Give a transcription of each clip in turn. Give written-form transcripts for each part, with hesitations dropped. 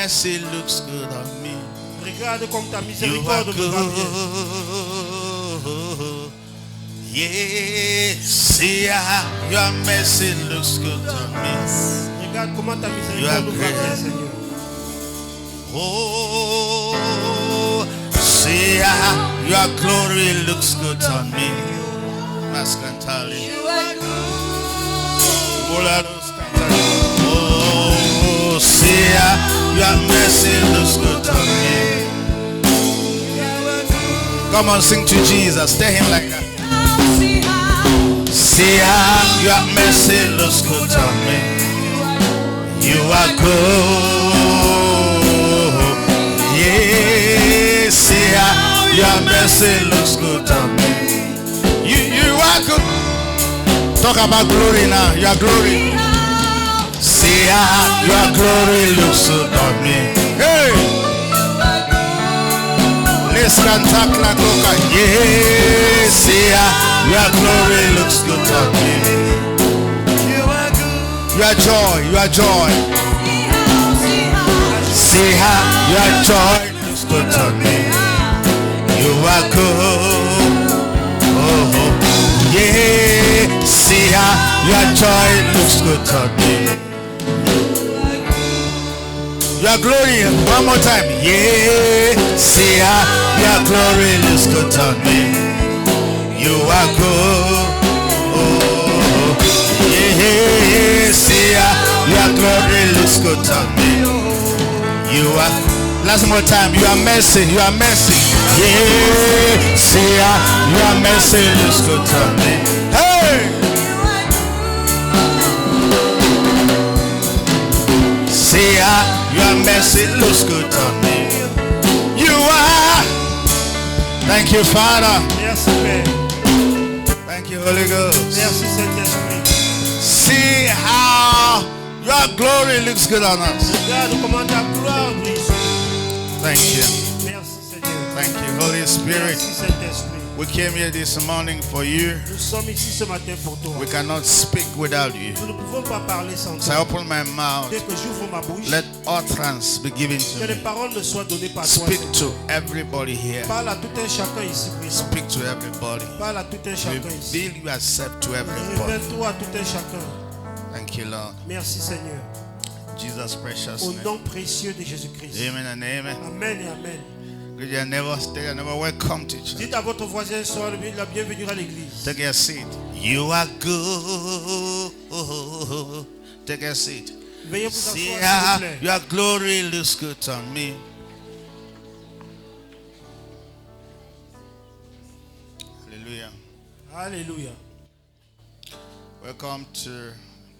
mercy looks good on me. Regarde comme ta You are miséricorde me va bien. good. Yeah, see how your mercy looks good on me. Regarde comment ta You are miséricorde nous va bien, great. Seigneur. Oh, see how your glory looks good on me. Maskantali. Oh, see how your mercy looks good on me. Come on, sing to Jesus. Tell him like that. See how your mercy looks good on me. You are good. Yeah, see how your mercy looks good on me. You are good. Talk about glory now. Your glory. See how your glory looks good on me. Hey. Let's contact la coca. Yeah, see how your glory looks good on me. Your joy, your joy. See how your joy looks good on me. You are good. Oh, yeah. See how your joy looks good on me. Your glory, one more time. Yeah. See how your glory looks good on me. You are good. Oh, yeah. See how your glory looks good on me. You are. Last more time. You are mercy. You are mercy. Yeah. See how your mercy looks good on me. Hey. See how your mercy looks good on me. You are. Thank you, Father. Merci, Père. Thank you, Holy Ghost. Merci, Saint-Esprit. See how your glory looks good on us. Regarde comment ta gloire brille sur nous. Thank you. Merci, Seigneur. Thank you, Holy Spirit. Merci, Saint-Esprit. We came here this morning for you. Nous sommes ici ce matin pour toi. We cannot speak without you. Nous ne pouvons pas parler sans So I toi. open my mouth. Dès que j'ouvre ma bouche, Let utterance be given que to les me. paroles me soient données par toi. Speak Seigneur. to everybody here. Parle à tout un chacun ici présent. Speak to everybody. Parle à tout un chacun ici. Reveal yourself to everybody. Révèle-toi à tout un chacun. Thank you, Lord. Merci, Seigneur. Jesus' precious Au name. nom précieux de Jésus-Christ. Amen and amen. Amen et amen. Good, you never stay, never welcome to church. Dites à votre voisin, sois la bienvenue à l'église. Take a seat. You are good. Take a seat. Veuillez vous See asseoir, how s'il vous plaît. your glory looks good on me. Hallelujah. Alléluia. Welcome to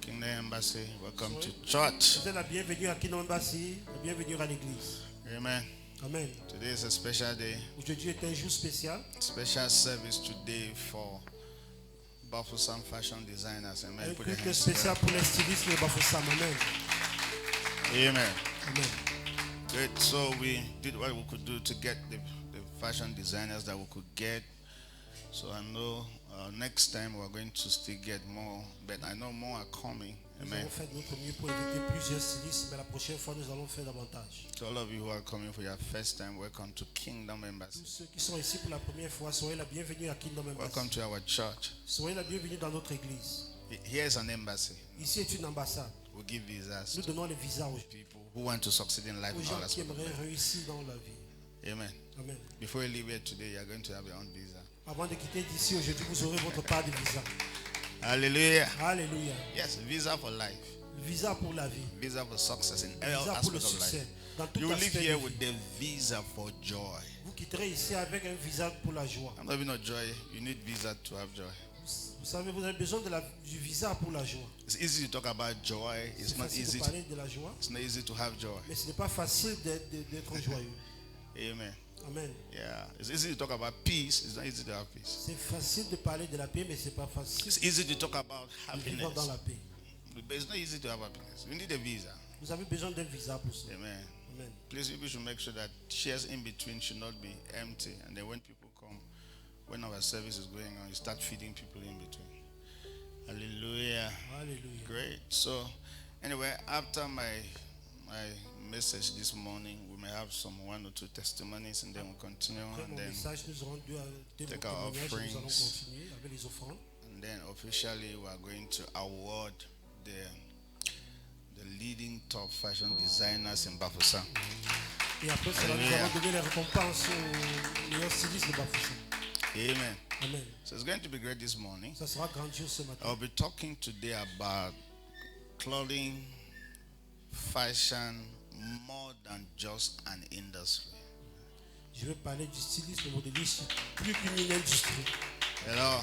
Kingdom Embassy. Welcome to church. Vous êtes la bienvenue à Kingdom Embassy, la bienvenue à l'église. Amen. Amen. Today is a special day. Aujourd'hui est un jour spécial. Special service today for Bafoussam fashion designers. Amen. Un Put your culte hands spécial pour les stylistes de Bafoussam. Amen. together. Amen. Amen. Good. So we did what we could do to get the fashion designers that we could get. So I know next time we're going to still get more, but I know more are coming. Nous Amen. avons fait notre mieux pour éviter plusieurs stylistes, mais la prochaine fois, nous allons faire davantage. To all of you who are coming for your first time, welcome to Kingdom Embassy. Tous ceux qui sont ici pour la première fois, soyez la bienvenue à Kingdom Welcome Embassy. to our church. Soyez la bienvenue dans notre église. Here's an embassy. Ici est une ambassade. We give visas Nous to donnons les visas aux people who want to succeed in life aux in gens all qui aspects of aimeraient life. réussir dans la vie. Amen. Amen. Before you leave here today, you're going to have your own visa. Avant de quitter d'ici aujourd'hui, vous aurez votre part de visa. Hallelujah. Alléluia. Yes, visa for life. Visa pour la vie. Visa for success in all Visa pour le aspects of succès. life. Dans tout You will leave aspect de here vie. with the visa for joy. Vous quitterez ici avec un visa pour la joie. I'm not even of joy. You need visa to have joy. Vous savez, vous avez besoin du visa pour la joie. It's easy to talk about joy. It's C'est not facile easy. de parler de la joie, It's not easy to have joy. mais ce n'est pas facile d'être joyeux. Amen. Amen. Yeah. It's easy to talk about peace. It's not easy to have peace. C'est facile de parler de la paix, mais ce n'est pas facile It's easy to talk about de vivre dans happiness. la paix. But it's not easy to have happiness. You need a visa. Vous avez besoin d'un visa pour ça. Amen. Amen. Please, we should make sure that chairs in between should not be empty. And then when people come, when our service is going on, you start feeding people in between. Hallelujah. Alléluia. Great. So, anyway, after my message this morning, we may have some 1 or 2 testimonies, and then we'll continue, Après and mon then message, nous aurons deux take our témoignages et nous allons offerings. continuer avec les offrandes. And then officially we are going to award the leading top fashion designers in Bafoussam. Et après cela, nous allons donner les récompenses aux meilleurs stylistes de Bafoussam. Amen. Amen. So it's going to be great this morning. Ça sera grandiose ce matin. I'll be talking today about clothing, fashion, more than just an industry. Je vais parler du stylisme modéliste plus qu'une industrie. You know,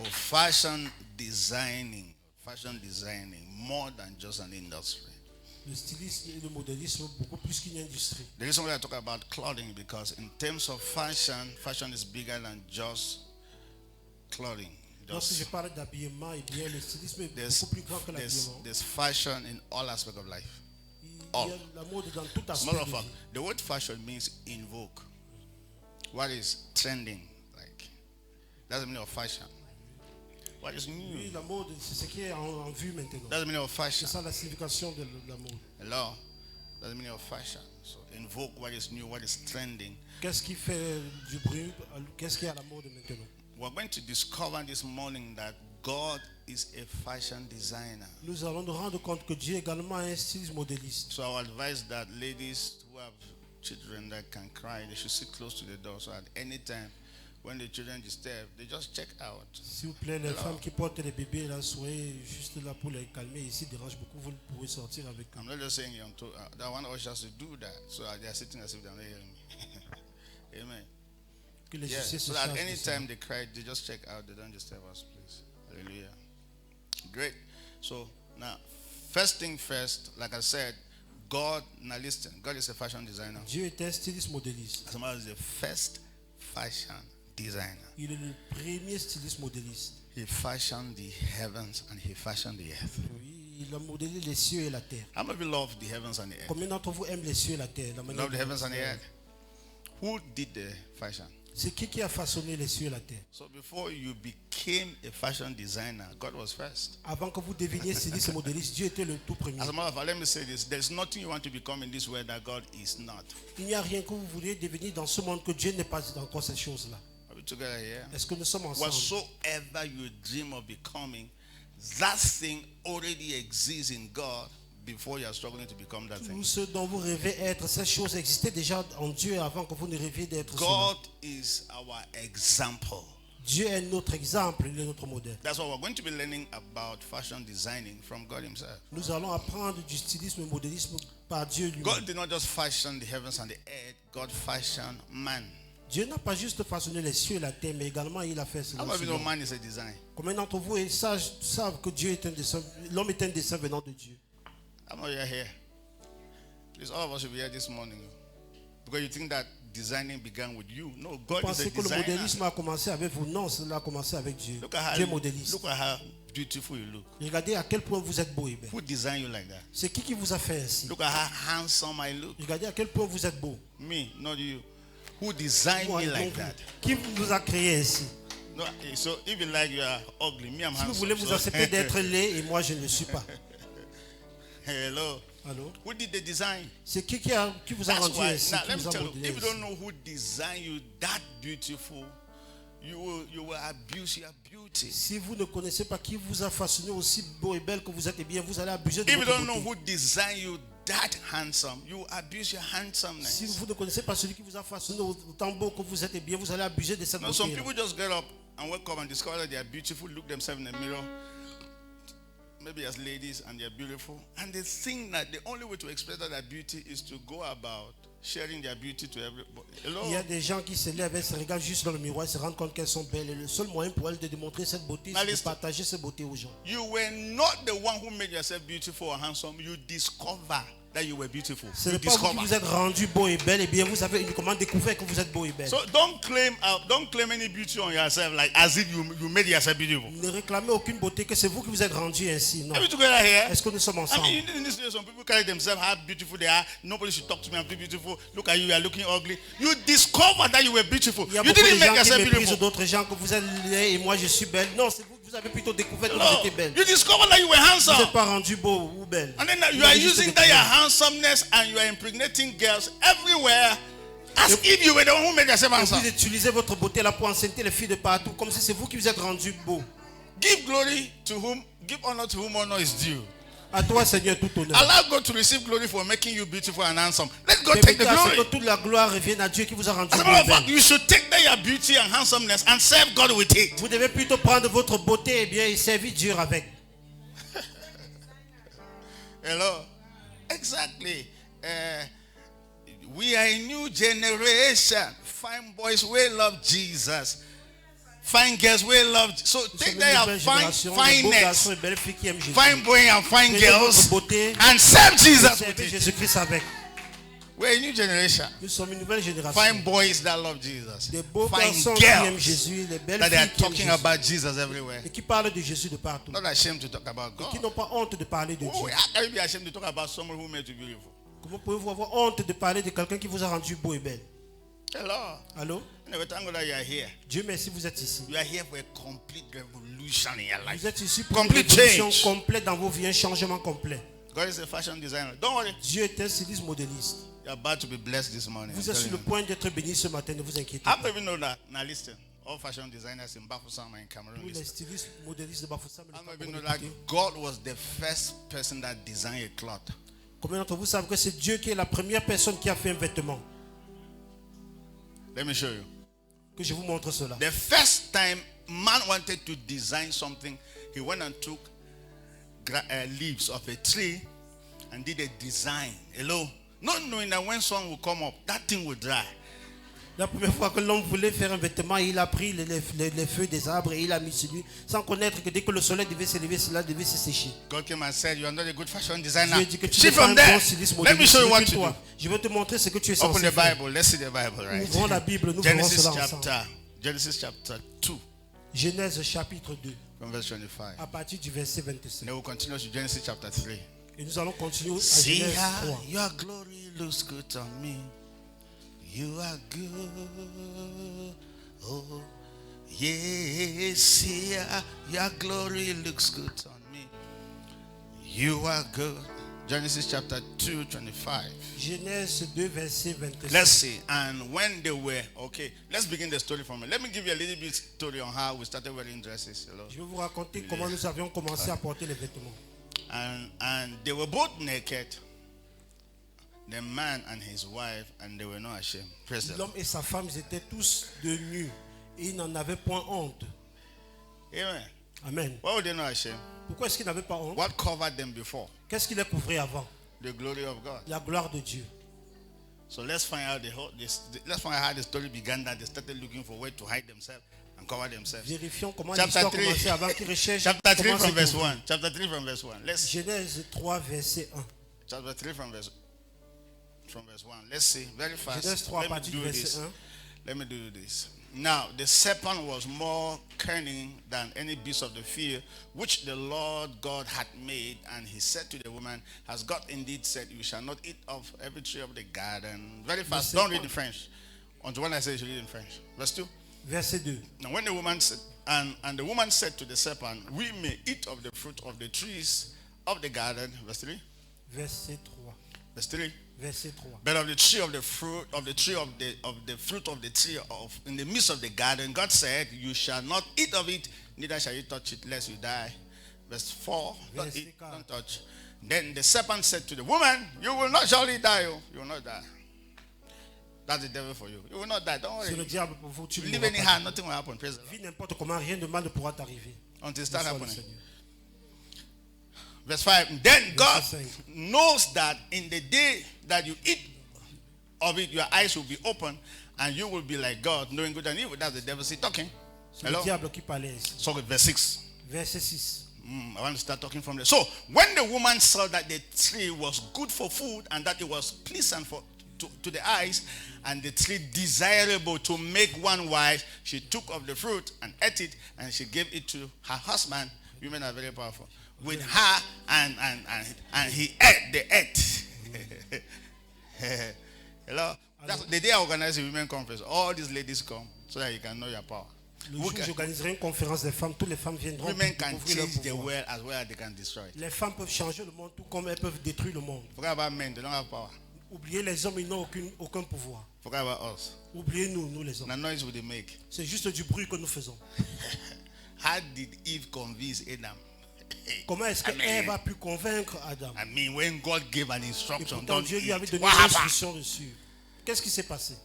fashion designing, more than just an industry. Le stylisme et le modélisme beaucoup plus qu'une industrie. The reason why I talk about clothing, because in terms of fashion, fashion is bigger than just clothing. Lorsque je parle d'habillement, eh bien, le stylisme est beaucoup plus grand que l'habillement. There's fashion in all aspects of life. Il y a la mode dans tout aspect Matter of de fact, vie. the word fashion means invoke. What is trending? Like, that's the meaning of fashion. What is new? Oui, la mode, c'est ce qui est en vue maintenant. That's the meaning of fashion. C'est ça la signification de la mode. Hello? That's the meaning of fashion. So invoke what is new, what is trending. Qu'est-ce qui fait du bruit? Qu'est-ce qui est à la mode maintenant? We're going to discover this morning that God is a fashion designer. Nous allons nous rendre compte que Dieu est également un styliste modéliste. So I would advise that ladies who have children that can cry, they should sit close to the door so at any time when the children disturb, they just check out. S'il vous plaît, les femmes qui portent les bébés, là, soyez juste là pour les calmer. Ici, dérange beaucoup, vous pouvez sortir avec eux. I'm not just saying that one ushers to do that, so they are sitting as if they're not hearing me. Amen. Que les Yeah, huissiers se so that chargent de any ça. time they cry, they just check out. They don't disturb us, please. Hallelujah. Great. So now, first thing first, like I said, God. Now listen, God is a fashion designer. Dieu est un styliste modéliste. As a matter of fact, the first fashion designer. Il est le premier styliste modéliste. He fashioned the heavens and he fashioned the earth. Oui, il a modélé les cieux et la terre. How many of you love the heavens and the earth? Combien d'entre vous aiment les cieux et la terre? La manière Love the dont- heavens and the earth. Who did the fashion? C'est qui a façonné les cieux et la terre? So before you became a fashion designer, God was first. Avant que vous deveniez styliste et modéliste, Dieu était le tout premier. As a matter of fact, let me say this. There's nothing you want to become in this world that God is not. Il n'y a rien que vous vouliez devenir dans ce monde que Dieu n'est pas encore ces choses-là. Are we together here? Est-ce que nous sommes ensemble? Whatsoever you dream of becoming, that thing already exists in God before you are struggling to become that Tout thing. ce dont vous rêvez être, ces choses existaient déjà en Dieu avant que vous ne rêviez d'être cela. God is our example. Dieu est notre exemple, il est notre modèle. That's why we're going to be learning about fashion designing from God Himself. Nous allons apprendre du stylisme et modélisme par Dieu lui-même. God did not just fashion the heavens and the earth, God fashioned man. Dieu n'a pas juste façonné les cieux et la terre, mais également il a fait cela. How many of you know aussi. man is a design? Combien d'entre vous savent que Dieu est un dessein, l'homme est un dessein venant de Dieu? How many of you are here? Please, all of us should be here this morning. Because you think that designing began with you. No, God is a Pensez que le designer. modélisme a commencé avec vous? Non, cela a commencé avec Dieu. Look at Dieu est modéliste. look at how beautiful you look. Regardez à quel point vous êtes beau et belle. Who designed you like that? C'est qui vous a fait ainsi? Look at how handsome I look. Regardez à quel point vous êtes beau. Me, not you. Who designed Moi, me donc, like that? qui vous a créé ainsi? No, so if you like you are ugly, me I'm Si vous handsome. voulez vous so- accepter d'être laid et moi je ne le suis pas. Hello. Allô? Who did the design? C'est qui vous a That's rendu why. ainsi? Now Qui let me vous a tell you, modélé if you ainsi? don't know who designed you that beautiful, you will abuse your beauty. Si vous ne connaissez pas qui vous a façonné aussi beau et belle que vous êtes, eh bien vous allez abuser de If you votre don't know beauté. who designed you that handsome, you will abuse your handsomeness. Si vous ne connaissez pas celui qui vous a façonné autant beau que vous êtes, eh bien vous allez abuser de cette Now, some beauté. people just get up and wake up and discover that they are beautiful, look themselves in the mirror, maybe as ladies, and they're beautiful. And they think that the only way to express that beauty is to go about sharing their beauty to everybody. Hello? Il y a des gens qui se lèvent, elles se regardent juste dans le miroir, se rendent compte qu'elles sont belles. Et le seul moyen pour elles de démontrer cette beauté, c'est de listen. partager cette beauté aux gens. You were not the one who made yourself beautiful or handsome. You discover that you were beautiful. Ce You n'est pas vous qui discover. vous êtes rendu beau et belle, eh bien vous avez uniquement découvert que vous êtes beau et belle. So don't claim any beauty on yourself like as if you made yourself beautiful. Ne réclamez aucune beauté, que c'est vous qui vous êtes rendu ainsi. Non. Are we together here? Est-ce que nous sommes I ensemble? mean, in this day, some people carry themselves how beautiful they are. Nobody should talk to me. I'm too beautiful. Look at you. You are looking ugly. You discover that you were beautiful. Il y a You beaucoup de didn't make gens qui yourself méprisent beautiful. d'autres gens, que vous êtes laid et moi je suis belle. Non, c'est vous Vous avez plutôt découvert que Hello. vous étiez belle. You discover that you were Vous handsome. n'êtes pas rendu beau ou belle. And then you Vous are avez juste using that your découvert. handsomeness and you are impregnating girls everywhere as if you were the one who made yourself Et handsome. vous utilisez votre beauté là pour enceinter les filles de partout, comme si c'est vous qui vous êtes rendu beau. Give glory to whom, give honor to whom honor is due. À toi, Seigneur, tout honneur. Allow God to receive glory for making you beautiful and handsome. Let God take the Permettez à ce que glory. toute la gloire revienne à Dieu qui vous a rendu As a beau matter et of fact, belle. you should take that your beauty and handsomeness and serve God with it. Vous devez plutôt prendre votre beauté et bien et servir Dieu avec. Hello. Exactly. We are a new generation. Fine boys will love Jesus. Fine girls will love. So Nous take sommes that une your nouvelle fine, génération de beaux garçons fineness, et belles filles qui aiment Jésus. fine boy and fine Prenez girls, votre beauté and serve Jesus et with servez it. Jésus-Christ avec. We're a new generation. Nous sommes une nouvelle génération. Fine boys that love Jesus. Des beaux Fine garçons qui aiment girls Jésus, les belles that they are filles qui aiment talking Jésus. about Jesus everywhere. Et qui parlent de Jésus de partout. Not ashamed to talk about Et qui God. n'ont pas honte de parler de Oh, Dieu. how can you be ashamed to talk about someone who made you beautiful? Comment pouvez-vous avoir honte de parler de quelqu'un qui vous a rendu beau et belle? Hello. Allô? Anyway, thank God that you are here. Dieu merci, vous êtes ici. You are here for a complete revolution in your life. Vous êtes ici pour une Complete révolution change. complète dans vos vies, un changement complet. God is a fashion designer. Don't worry. Dieu est un styliste modéliste. You're about to be blessed this morning. Vous I'm êtes sur telling le you. point d'être béni ce matin, ne vous inquiétez How pas. many of you know that? Now listen. All fashion designers in Bafoussam and Cameroon. Tous les Listen. stylistes modélistes de Bafoussam et de How many of you Cameroun, know that écoutez. God was the first person that designed a cloth? Combien d'entre vous savent que c'est Dieu qui est la première personne qui a fait un vêtement? Let me show you. Que je vous montre cela. The first time man wanted to design something, he went and took leaves of a tree and did a design. Hello? Not knowing that when sun will come up, that thing will dry. La première fois que l'homme voulait faire un vêtement, il a pris les feuilles des arbres et il a mis sur lui, sans connaître que dès que le soleil devait se lever, cela devait se sécher. God came and said, you are not a good fashion Dieu designer. dit que tu See n'es pas un from bon there. styliste Let me modéliste. show you what to Depuis do. toi, je vais te montrer ce que tu es Open censé the faire. Bible. Let's see the Bible, right? Ouvrons la Bible, nous verrons Genesis cela ensemble. Genesis chapter 2, Genèse chapitre 2, from verse 25. à partir du verset 25. And then we'll continue to Genesis chapter 3. Et nous allons continuer à See Genèse how 3. your glory looks good on me. You are good. Oh, yes. See how your glory looks good on me. You are good. Genesis chapter 2, 25. Genèse 2, verset 25. Let's see. And when they were, okay, let's begin the story from it. Let me give you a little bit story on how we started wearing dresses. Hello. Je vais vous raconter comment nous avions commencé à porter les vêtements. And they were both naked, the man and his wife, and they were not ashamed. Praise the Lord. L'homme et sa femme, ils étaient tous de nus et ils n'en avaient point honte. Amen. Amen. Why were they not ashamed? Pourquoi est-ce qu'ils n'avaient pas honte? What covered them before? Qu'est-ce qui les couvrait avant? The glory of God. La gloire de Dieu. So let's find out let's find out how the story began, that they started looking for a way to hide themselves and cover themselves. Vérifions comment Chapter l'histoire 3. commençait avant qu'ils recherchent Chapter 3 comment from se verse couvrir. 1. Chapter 3 from verse 1. Let's Genèse 3, verset 1. chapter 3 from verse 1. Let's see very fast. Genèse 3 à Let me partir du do verset this. 1. Let me do this. Now, the serpent was more cunning than any beast of the field, which the Lord God had made. And he said to the woman, has God indeed said, you shall not eat of every tree of the garden. Very fast. Don't read in French. Until when I say you should read in French. Verse 2. Verset 2. Now, when the woman said, and the woman said to the serpent, we may eat of the fruit of the trees of the garden. Verse 3. Verset 3. Verse 3. Verset 3. But of the tree of the fruit of the tree of the fruit of the tree of in the midst of the garden, God said, you shall not eat of it, neither shall you touch it, lest you die. Verse 4. Don't Verset eat, 4. don't touch. Then the serpent said to the woman, you will not surely die. Oh. You will not die. That's the devil for you. You will not die. Don't C'est le worry. diable pour vous. Tu ne Live mourras anyhow, pas. nothing will happen. Praise the Lord. Vis n'importe comment, rien de mal ne pourra t'arriver. Until it starts Sois le happening. Seigneur. Verse 5. Then God Verset 5. knows that in the day that you eat of it, your eyes will be open and you will be like God, knowing good and evil. That's the devil still talking. C'est le Hello? diable qui parlait ainsi. So verse 6. Verset 6. I want to start talking from there. So when the woman saw that the tree was good for food and that it was pleasant to the eyes and the tree desirable to make one wise, she took of the fruit and ate it, and she gave it to her husband. Women are very powerful. With her and he ate. They ate. Hello. That's the day I organize a women conference. All these ladies come so that you can know your power. Le jour où j'organiserai une conférence des femmes, toutes les femmes viendront pour Women can découvrir leur change the pouvoir. world as well as they can destroy it. Les femmes peuvent changer le monde tout comme elles peuvent détruire le monde. Forget about men, they don't have power. Oubliez les hommes, ils n'ont aucun pouvoir. Forget about us. Oubliez nous les hommes. The noise would they make. C'est juste du bruit que nous faisons. How did Eve convince Adam? Comment est-ce que Ève a pu convaincre Adam? I mean, when God gave an Et instruction, pourtant don't Dieu lui avait eat. donné What une happened? instruction dessus. Qu'est-ce qui s'est passé?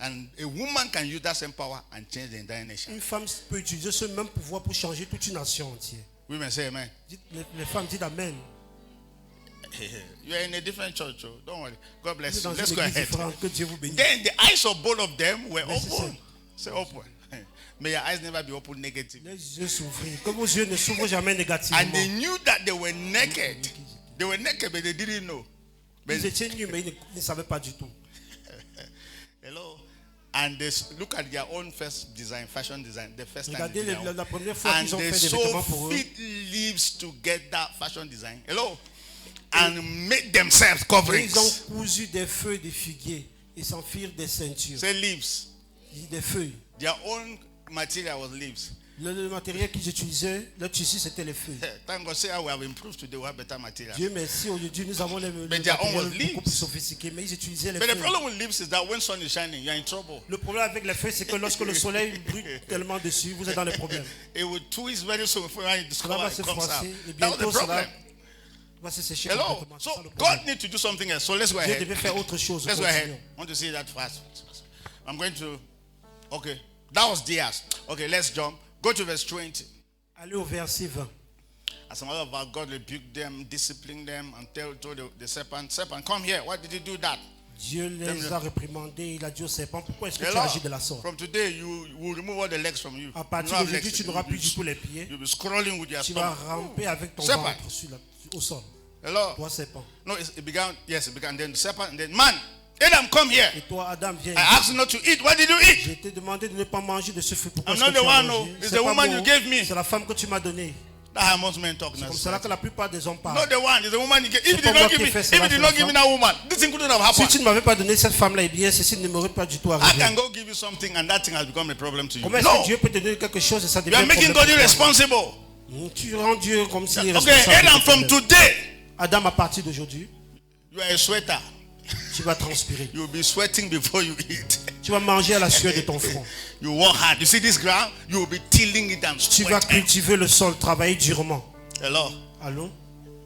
And a woman can use that same power and change the entire nation. Une femme peut utiliser ce même pouvoir pour changer toute une nation entière. Women say amen. Les femmes disent Amen. You are in a different church, so don't worry. God bless Vous you. êtes dans Let's une go église ahead. différente. Que Dieu vous bénisse. Then the eyes of both of them were Yes, open. sir. Say open. May your eyes never be open negative. Les yeux s'ouvrir. Que vos yeux ne s'ouvrent jamais négativement. And they knew that they were naked. They were naked, but they didn't know. But Ils étaient nus, mais ils ne savaient pas du tout. hello. And they look at their own first design, fashion design, the first time. Regardez they did that la one. première fois And qu'ils ont they fait des so vêtements pour eux. fit leaves to get that fashion design. Hello. And made themselves Et coverings. ils ont cousu des feuilles de figuier et s'en firent des ceintures. Say leaves. Des feuilles. Their own material was leaves. Le matériel qu'ils utilisaient, le tissu, c'était les feuilles. Thank God, say how we have improved today, we have better material. Dieu merci, aujourd'hui nous avons les their own was matériels leaves. beaucoup plus sophistiqués, mais ils utilisaient les But the feuilles. problem with leaves is that when sun is shining, you're in trouble. Le problème avec les feuilles, c'est que lorsque le soleil brûle tellement dessus, vous êtes dans les problèmes. It will twist very soon before you discover Cela va it se comes out. froisser et That was the bientôt cela problem. va se sécher Hello. complètement. C'est So ça le God problème. needs to do something else. So let's go Dieu ahead. devait faire autre chose. Let's go Continuons. ahead. I want to see that fast. I'm going to. Okay, that was theirs. Okay, let's jump. Go to verse 20. Allez au verset 20. As a matter of fact, God rebuked them, disciplined them, and told the serpent, "Serpent, come here. Why did you do that?" Dieu les a réprimandés. Il a dit au serpent, pourquoi est-ce que tu Hello. agis de la sorte? From today, you will remove all the legs from you. À You partir don't have d'aujourd'hui, legs. tu n'auras plus du tout les pieds. You'll be scrolling with your Tu vas stomach. ramper avec ton Serpent. ventre au sol. Hello. Toi, serpent. No, it began. Yes, it began. Then the serpent. And then man, Adam, come here. Et toi, Adam, viens. I asked you not to eat. What did you eat? J'ai été demandé de ne pas manger de ce fruit. Pourquoi I'm est-ce not que the tu as one, mangé? no. It's C'est the pas woman moi. you gave me. C'est la femme que tu m'as donnée. That's how most men talk C'est now. comme cela que la plupart des hommes parlent. Not the one. It's the woman you gave. If you pas did moi not qui give ai me, fait if cela, you did c'est not la give me femme. that woman, this thing couldn't have Si tu happened. ne m'avais pas donné cette femme-là, eh bien, ceci ne m'aurait pas du tout I arrivé. can go give you something, and that thing has become a problem to you. Comment est-ce No, que Dieu peut te donner quelque chose et ça devient you are un making problème God pour toi? irresponsible. Tu rends Dieu comme s'il est Okay, responsable. Adam, de from tes problèmes. today, Adam, à partir d'aujourd'hui, you are a sweater. tu vas transpirer. You will be sweating before you eat. Tu vas manger à la sueur de ton front. You work hard. You see this ground? You will be tilling it and Tu vas sweating. cultiver le sol, travailler durement. Hello. Allô?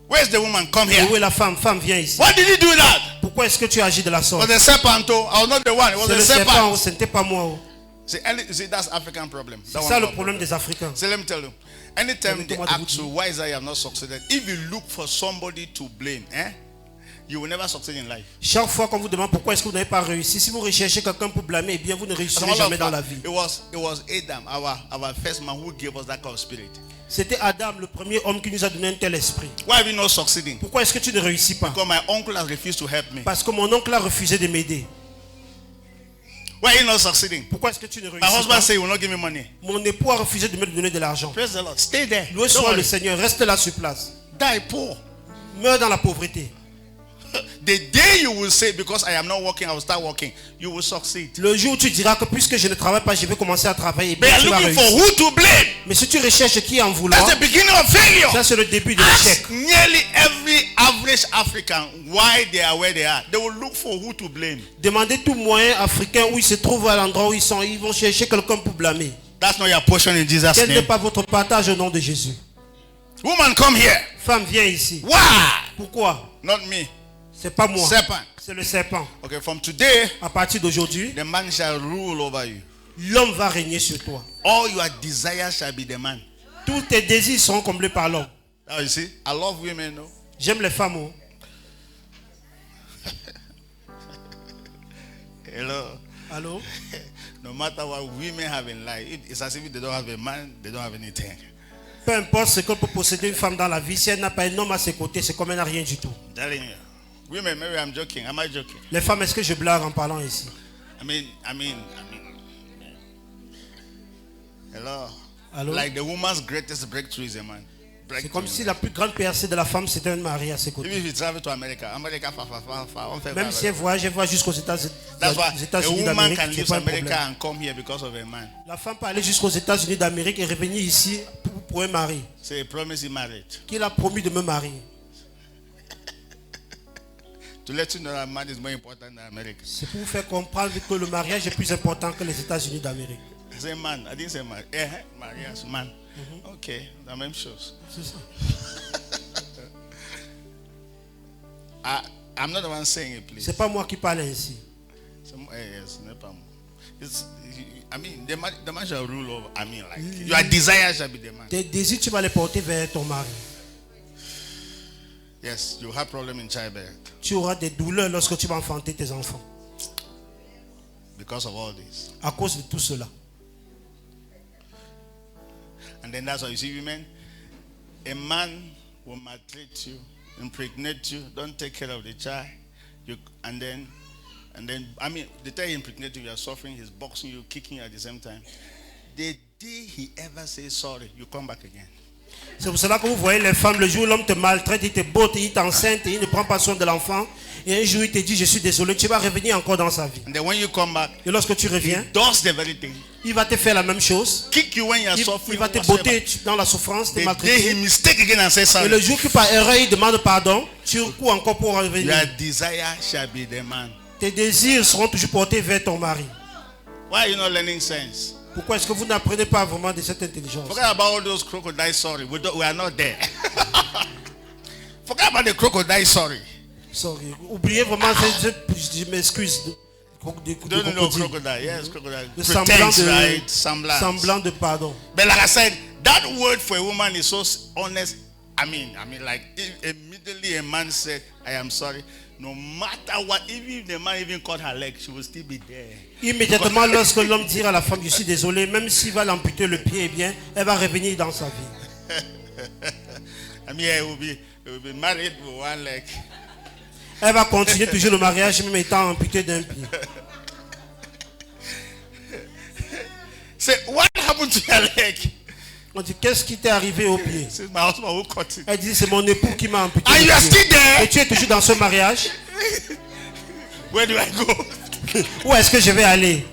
Where's the woman? Come Et here. où est la femme? Femme, viens ici. Why did he do that? Pourquoi est-ce que tu agis de la It sorte? was the serpent. Oh, I was not the one. It was C'est the le serpent, serpent. ce n'était pas moi. Oh. See, that's African problem. C'est That ça one le problem. problème des Africains. So let me tell you. Anytime they Permettez-moi de vous ask you dire. why is I have not succeeded, if you look for somebody to blame, you will never succeed in life. Chaque fois qu'on vous demande pourquoi est-ce que vous n'avez pas réussi, si vous recherchez quelqu'un pour blâmer, eh bien vous ne As a réussirez matter of jamais dans la fact, vie. it was Adam, our first man, who gave us that kind of spirit. C'était Adam, le premier homme qui nous a donné un tel esprit. Why are we not succeeding? Pourquoi est-ce que tu ne réussis pas? Because my uncle has refused to help me. Parce que mon oncle a refusé de m'aider. Why are you not succeeding? Pourquoi est-ce que tu ne My réussis husband pas? said he will not give me money. Mon époux a refusé de me donner de l'argent. Praise the Lord. Stay there. Loué Don't soit le worry. Seigneur, reste là sur place. Die poor. Meurs dans la pauvreté. The day you will say, because I am not working, I will start working, you will succeed. Le jour où tu diras que puisque je ne travaille pas, je vais commencer à travailler, eh But bien, you tu vas are looking for réussir. who to blame. Mais si tu recherches qui en vouloir, That's the beginning of failure. ça c'est le début de l'échec. Ask nearly every average African why they are where they are. They will look for who to blame. Demandez tout moyen africain où ils se trouvent à l'endroit où ils sont. Ils vont chercher quelqu'un pour blâmer. That's not your portion in Jesus' Quel n'est name. pas votre partage au nom de Jésus? Woman, come here. Femme, viens ici. Why? Pourquoi? Not me. C'est pas moi. Serpent. C'est le serpent. Okay, from today, À partir d'aujourd'hui, the man shall rule over you. l'homme va régner sur toi. All your desires shall be the man. Tous tes désirs seront comblés par l'homme. Now you see, I love women, no? J'aime les femmes. Oh. Hello. Allô? No matter what women have in life, it's as if they don't have a man, they don't have anything. Peu importe ce que peut posséder une femme dans la vie, si elle n'a pas un homme à ses côtés, c'est comme elle n'a rien du tout. I'm telling you. Women, maybe I'm joking. Am I joking? Les femmes, est-ce que je blague en parlant ici? I mean. Hello. Allô? Like the woman's greatest breakthrough is a man. C'est comme si la plus grande percée de la femme, c'était un mari à ses côtés. Even if you travel to America, Même si elle voyage jusqu'aux That's why a États-Unis woman d'Amérique, can c'est leave pas un America problème. and come here because of a man. La femme peut aller jusqu'aux États-Unis d'Amérique et revenir ici pour un mari Say a promise in marriage. qu'il a promis de me marier. To let you know that man is more important than America. C'est pour vous faire comprendre que le mariage est plus important que les États-Unis d'Amérique. I say man. I didn't say man. Mariage, man. Okay, the même chose. C'est ça. I'm not the one saying it, please. C'est pas moi qui parle ainsi. Yes, not pas moi. I mean, the man shall rule over. I mean, like your desire shall be the man. Tes désirs, tu vas les porter vers ton mari. Yes, you have problem in childbirth Tu auras des douleurs lorsque tu vas enfanter tes enfants. because of all this. À cause de tout cela. And then that's why you see women, a man will maltreat you, impregnate you, don't take care of the child, and then I mean the time he impregnates you, you are suffering, he's boxing you, kicking you at the same time. The day he ever says sorry, you come back again. C'est pour cela que vous voyez les femmes, le jour où l'homme te maltraite, il te botte, il t'enceinte, il ne prend pas soin de l'enfant. Et un jour il te dit je suis désolé, tu vas revenir encore dans sa vie. And then when you come back, Et lorsque tu he reviens, does the very thing. il va te faire la même chose. Kick you when you are Il suffering. va te whatsoever. botter dans la souffrance, te The day he maltraiter. mistake again and say Et sorry, le jour que par erreur il demande pardon, tu cours encore pour revenir. your desire shall be the man. Tes désirs seront toujours portés vers ton mari. Why are you not learning sense? Pourquoi est-ce que vous n'apprenez pas vraiment de cette intelligence? Forget about all those crocodile sorry. We are not there. Forget about the crocodile sorry. Sorry. Oubliez vraiment, je m'excuse. Don't know crocodile. Yes, crocodile. Le Pretense, right? semblant de pardon. But like I said, that word for a woman is so honest. I mean, like if immediately a man said, "I am sorry." No matter what, even if the man even cut her leg, she will still be there. Immédiatement, lorsque l'homme dira à la femme, je suis désolé, même s'il va l'amputer le pied, eh bien, elle va revenir dans sa vie. I mean, it will be married with one leg. Elle va continuer toujours le mariage, même étant amputée d'un pied. Say, what happened to your leg? On dit, qu'est-ce qui t'est arrivé au pied? Says, my husband who cut it. Elle dit, c'est mon époux qui m'a amputé And le you are pied. still there? Et tu es toujours dans ce mariage? Where do I go? Où est-ce que je vais aller?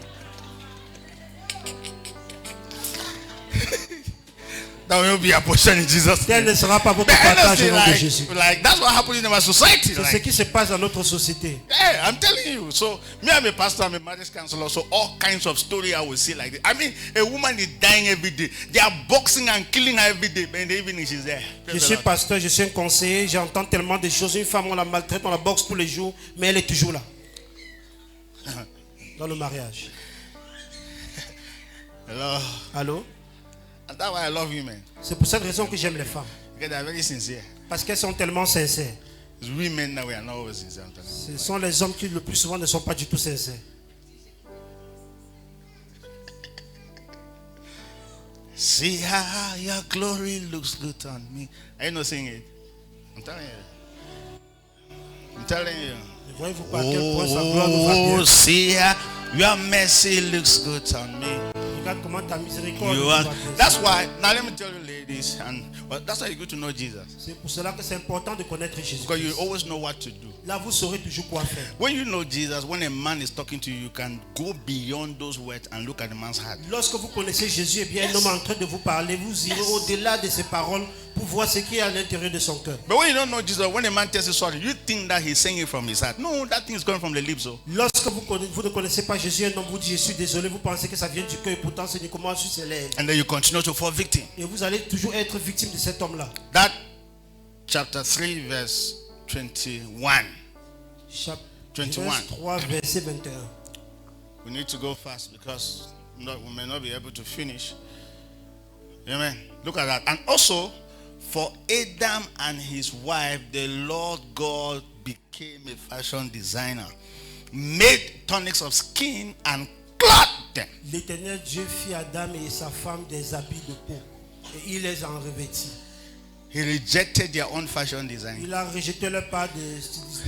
That will be a portion in Jesus' Tel name. ne sera pas votre But partage au honestly, nom de Jésus. like that's what happens in our society. C'est ce Like, qui se passe dans notre société. hey, I'm telling you. So me, I'm a pastor, I'm a marriage counselor. So all kinds of story I will see like this. I mean, a woman is dying every day. They are boxing and killing her every day. But in the evening, she's there. Je Praise the suis Lord. pasteur, je suis un conseiller, j'entends tellement de choses. Une femme, on la maltraite, on la boxe tous les jours, mais elle est toujours là. Dans le mariage. Hello. Allô? And that's why I love women. C'est pour cette raison que j'aime les femmes. Because they are very sincere. Parce qu'elles sont tellement sincères. It's women that we are not always sincere. I'm telling you. Ce sont les hommes qui le plus souvent ne sont pas du tout sincères. See how your glory looks good on me. Are you not saying it? I'm telling you. I'm telling you. Voyez-vous par quel point sa gloire nous va bien. Oh, see how your mercy looks good on me. Regarde comment ta miséricorde You nous are, va bien. that's why, now let me tell you ladies, and well, that's why you go to know Jesus. C'est pour cela que c'est important de connaître Jésus. Because you always know what to do. Là, vous saurez toujours quoi faire. When you know Jesus, when a man is talking to you, you can go beyond those words and look at the man's heart. Lorsque vous connaissez Jésus, eh bien, un homme en train de vous parler, vous irez au-delà de ses paroles pour voir ce qui est à l'intérieur de son cœur. But when you don't know Jesus, when a man tells you sorry, you think that he's saying it from his heart. No, that thing is coming from the lips. Oh. Lorsque vous ne connaissez pas Jésus, un homme vous dit je suis désolé, vous pensez que ça vient du cœur et pourtant c'est uniquement sur ses lèvres. And then you continue to fall victim. Et vous allez toujours être victime de cet homme-là. That chapter 3 verse 21. Chapitre 21. 3, verset 21. We need to go fast because we may not be able to finish. Amen. Look at that. And also, for Adam and his wife, the Lord God became a fashion designer, made tunics of skin and clothed them. L'Éternel Dieu fit à Adam et sa femme des habits de peau et il les en revêtit. He rejected their own fashion design Il a rejeté leur part de styliste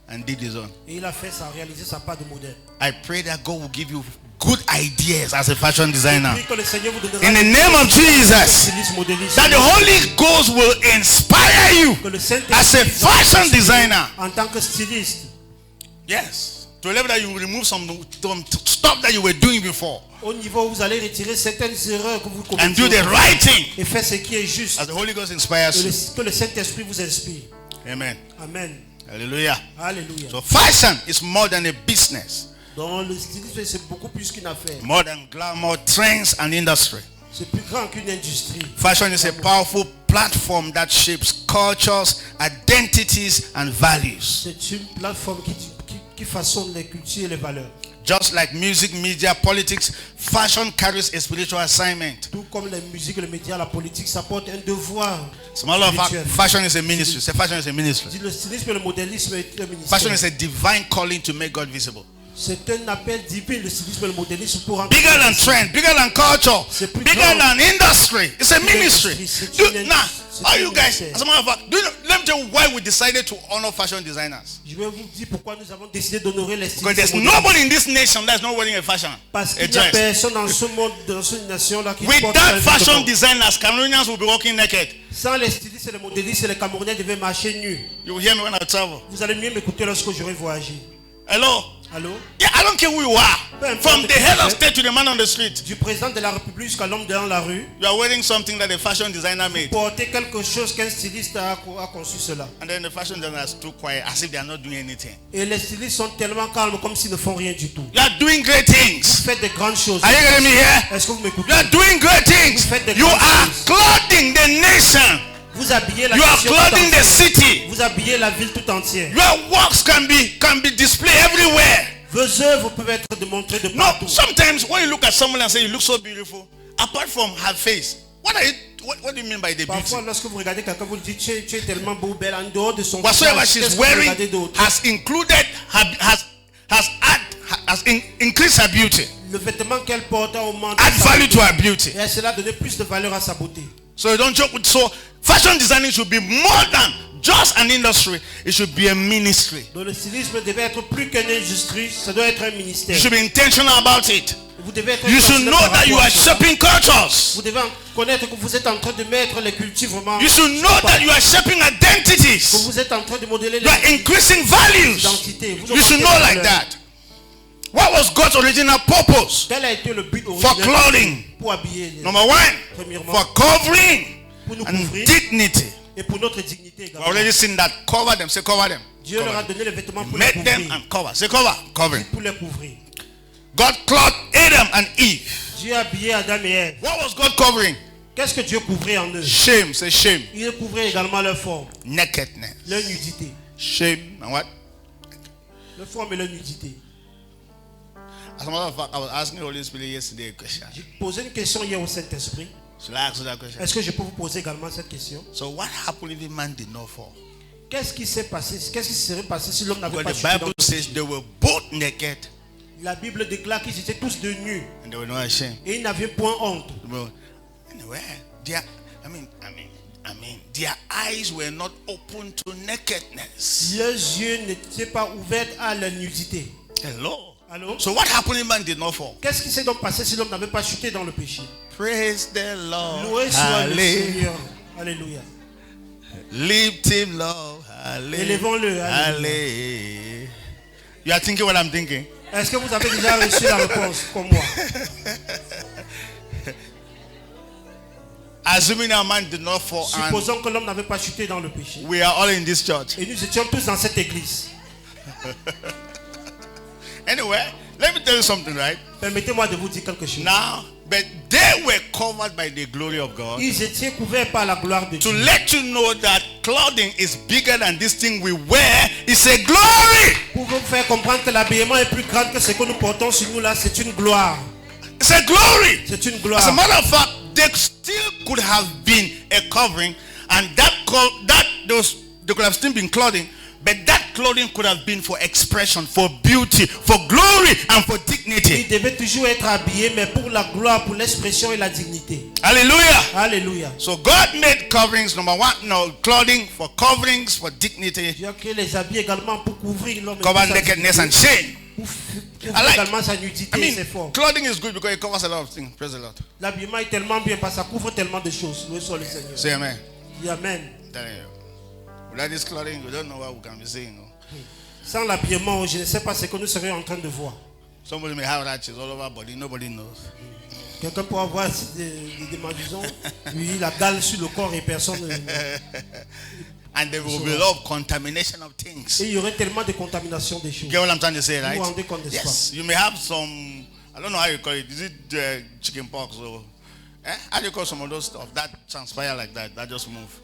and did his own. et il a réalisé sa part de modèle. I pray that God will give you good ideas as a fashion designer. Puis que le Seigneur vous donnera In the name of Jesus, styliste, modéliste, that the Holy Ghost will inspire you que le as Saint-Esprit a fashion designer. en tant que styliste. Yes. To a level that you will remove some stuff that you were doing before Au niveau où vous allez retirer certaines erreurs que vous and commettez do the right thing et faire ce qui est juste. as the Holy Ghost inspires Que you. que le Saint-Esprit vous inspire. Amen. Amen. Hallelujah. Alléluia. So fashion is more than a business, Donc le stylisme c'est beaucoup plus qu'une affaire. more than glamour, trends, and industry. C'est plus grand qu'une industrie. Fashion is a powerful platform that shapes cultures, identities, and values. C'est une plateforme qui façonne les cultures et les valeurs. Just like music, media, politics, fashion carries a spiritual assignment. Tout comme la musique, les médias, la politique, ça porte un devoir. As a matter of fact, spirituel. fashion is a ministry. Say fashion is a ministry. Le stylisme et le modélisme est un Fashion ministère. is a divine calling to make God visible. C'est un appel divin, le stylisme et le modélisme pour rendre. Bigger than trend, bigger than culture, C'est plus bigger grand. than industry. It's a Plus ministry. industrie, c'est Do, une now, c'est are une you guys, ministère. as a matter of fact, let me tell you why we decided to honor fashion designers. Je vais vous dire pourquoi nous avons décidé d'honorer les Because stylistes. there's et modélistes. nobody in this nation that's not wearing a fashion, Parce a qu'il n'y a dress. personne dans ce monde, dans cette nation-là qui porte Without un fashion vêtement. designers, Cameroonians will be walking naked. Sans les stylistes et les modélistes, les Camerounais devaient marcher nus. You will hear me when I travel. Vous allez mieux m'écouter lorsque j'aurai voyagé. Hello? Allô? Yeah, I don't care who you are. Peu importe From the qui head tu of es. state to the man on the street. Du président de la République jusqu'à l'homme dans la rue, You are wearing something that a fashion designer made. porter quelque chose qu'un styliste a conçu cela. And then the fashion designers too quiet as if they are not doing anything. Et les stylistes sont tellement calmes comme s'ils ne font rien du tout. You are doing great things. Faites des grandes choses. Are you getting me here? Est-ce que vous m'écoutez? You are doing great things. You are clothing the nation. Vous habillez la You are nation tout clothing the entière. city. Vous habillez la ville tout entière. Your works can be displayed everywhere. Vos œuvres peuvent être démontrées de No, partout. sometimes when you look at someone and say you look so beautiful, apart from her face, what do you mean by the beauty? Parfois, lorsque vous regardez quelqu'un, vous dites tu es tellement beau, belle, en dehors de son Whatsoever visage, she's qu'est-ce que vous regardez wearing d'autre? has included has increased her beauty, Le vêtement qu'elle porte a augmenté add sa value beauté. to her beauty. Et cela a donné plus de valeur à sa beauté. So you don't joke with. So fashion designing should be more than just an industry. It should be a ministry. Donc le stylisme devait être plus qu'une industrie, ça doit être un ministère. You should be intentional about it. Vous devez être You should intentionnel know par that you rapport à are cela. shaping cultures. Vous devez connaître que vous êtes en train de mettre les cultures vraiment. You should know that you are shaping Que identities. vous êtes en train de modeler You are les increasing values. identités. Vous You should augmentez know les like valeurs. that. What was God's original purpose? Quel a été le but For originel clothing. pour habiller les- Number one, Premièrement, for covering pour nous and couvrir dignity. et pour notre dignité We've également. already seen that. Cover them. Say cover them. Dieu leur a donné les vêtements pour les Make them couvrir. and cover. Say cover. Covering. Pour les couvrir. God clothed Adam and Eve. Dieu a habillé Adam et Ève. What was God covering? Qu'est-ce que Dieu couvrait en eux? Shame. Say shame. Il couvrait également leur forme, Nakedness. leur nudité. Shame and what? Leur forme et leur nudité. As a matter of fact, I was asking the Holy Spirit yesterday a question. J'ai posé une question hier au Saint-Esprit. Should I ask you that question? Est-ce que je peux vous poser également cette question? So what happened if a man did not fall? Qu'est-ce qui s'est passé? Qu'est-ce qui serait passé si l'homme n'avait pas Because the chuté dans Bible le says they were both naked La Bible déclare qu'ils étaient tous de nus and they were not ashamed. et ils n'avaient point honte. Well, anyway, their eyes were not open to nakedness. Leurs yeux n'étaient pas ouverts à la nudité. Hello. Allô? So what happened if man did not fall? Qu'est-ce qui s'est donc passé si l'homme n'avait pas chuté dans le péché? Praise the Lord. Loué soit le Hallelujah. Seigneur. Alléluia. Lift him, Lord. Hallelujah. Élevons-le. Alléluia. Hallelujah. You are thinking what I'm thinking? Est-ce que vous avez déjà reçu la réponse comme moi? Assuming a man did not fall, and Supposons que l'homme n'avait pas chuté dans le péché. we are all in this church. Et nous étions tous dans cette église. Anyway, let me tell you something, right? Permettez-moi de vous dire quelque chose. Now, but they were covered by the glory of God. Ils étaient couverts par la gloire de To Dieu. let you know that clothing is bigger than this thing we wear, it's a glory. Pour vous faire comprendre que l'habillement est plus grand que ce que nous portons sur nous là, c'est une gloire. It's a glory. C'est une As a gloire. matter of fact, they still could have been a covering, and they could have still been clothing, but that clothing could have been for expression, for beauty, for glory, and for Il dignity. devait toujours être habillé, mais pour la gloire, pour l'expression et la dignité. Hallelujah. Alléluia. So God made coverings, number one, no, clothing for coverings, for dignity, Dieu a créé les habits également pour couvrir l'homme. et cover pour sa nakedness and dignité, shame. pour Couvre également sa nudité, c'est fort. clothing is good because it covers a lot of things. Praise the Lord. L'habillement est tellement bien parce que ça couvre tellement de choses. Loué soit le Seigneur. Say amen. Dis amen. Telling you. Without this clothing, we don't know what we can be saying. Sans l'habillement, je ne sais pas ce que nous serions en train de voir. Somebody may have ratchets all over body, nobody knows. Quelqu'un peut avoir des magasins, oui, la gale sur le corps et personne ne... And there will be a lot of contamination of things. Et il y aurait tellement de contamination des choses. Get what I'm trying to say, right? Vous vous rendez compte de Yes, you may have some, I don't know how you call it. Is it chicken pox or how do you call some of those stuff that transpire like that just move?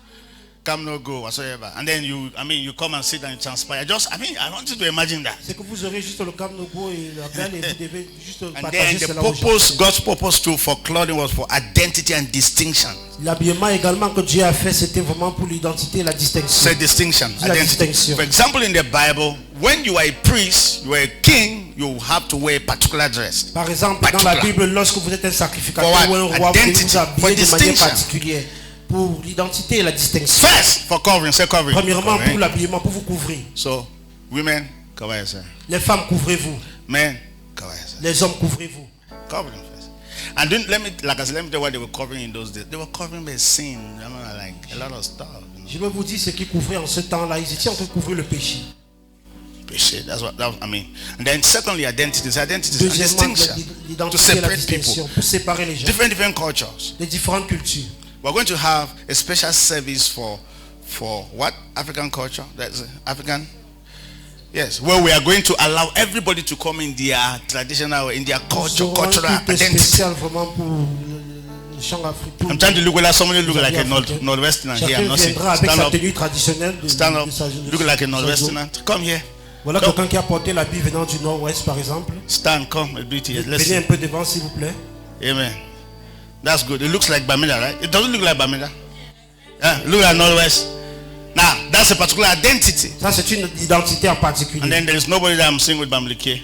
Come no go whatsoever. And then you come and sit and transpire. I want you to imagine that. C'est que vous aurez juste le cam no go et la gale et vous devez juste And partager then the cela aux gens. purpose, God's purpose too for clothing was for identity and distinction. L'habillement également que Dieu a fait, c'était vraiment pour l'identité et la distinction. Say distinction, La identity. distinction. For example, in the Bible, when you are a priest, you are a king, you have to wear a particular dress. Par exemple, dans la Bible, lorsque vous êtes un sacrificateur For what? ou un roi, vous devez Identity. vous habiller For de manière distinction. particulière pour l'identité et la distinction. First, for covering, say covering. Premièrement, Covering. pour l'habillement, pour vous couvrir. So, women, cover yourself. Les femmes, couvrez-vous. Men, cover yourself. Les hommes, couvrez-vous. Covering first. And then, let me tell you what they were covering in those days. They were covering their sin, like a lot of stuff. Je vais vous dire ce qu'ils couvraient en ce temps-là. Ils étaient en train de couvrir le péché. That's what I mean. And then secondly, identities and Deuxièmement, distinction. To l'identité et la separate distinction. people. Pour séparer les gens. Different cultures. Les différentes cultures. We're going to have a special service for what? African culture? That's African? Yes, where we are going to allow everybody to come in their traditional, in their culture, cultural identity. Spécial vraiment pour le chant africain. I'm trying to look like somebody look like a Northwesterner here. I'm not saying. Viendra avec Stand sa up, tenue traditionnelle de stand up, sa look like a Northwesterner. Come here. Voilà Come. quelqu'un qui a porté l'habit venant du nord-ouest par exemple. Stand, come a bit here. Let's Venez un see. peu devant s'il vous plaît. Amen. That's good. It looks like Bamida, right? It doesn't look like Bamida. Yeah, look like Northwest. Now, that's a particular identity. Ça c'est une identité en And particulier. then there is nobody that I'm seeing with Bamileke.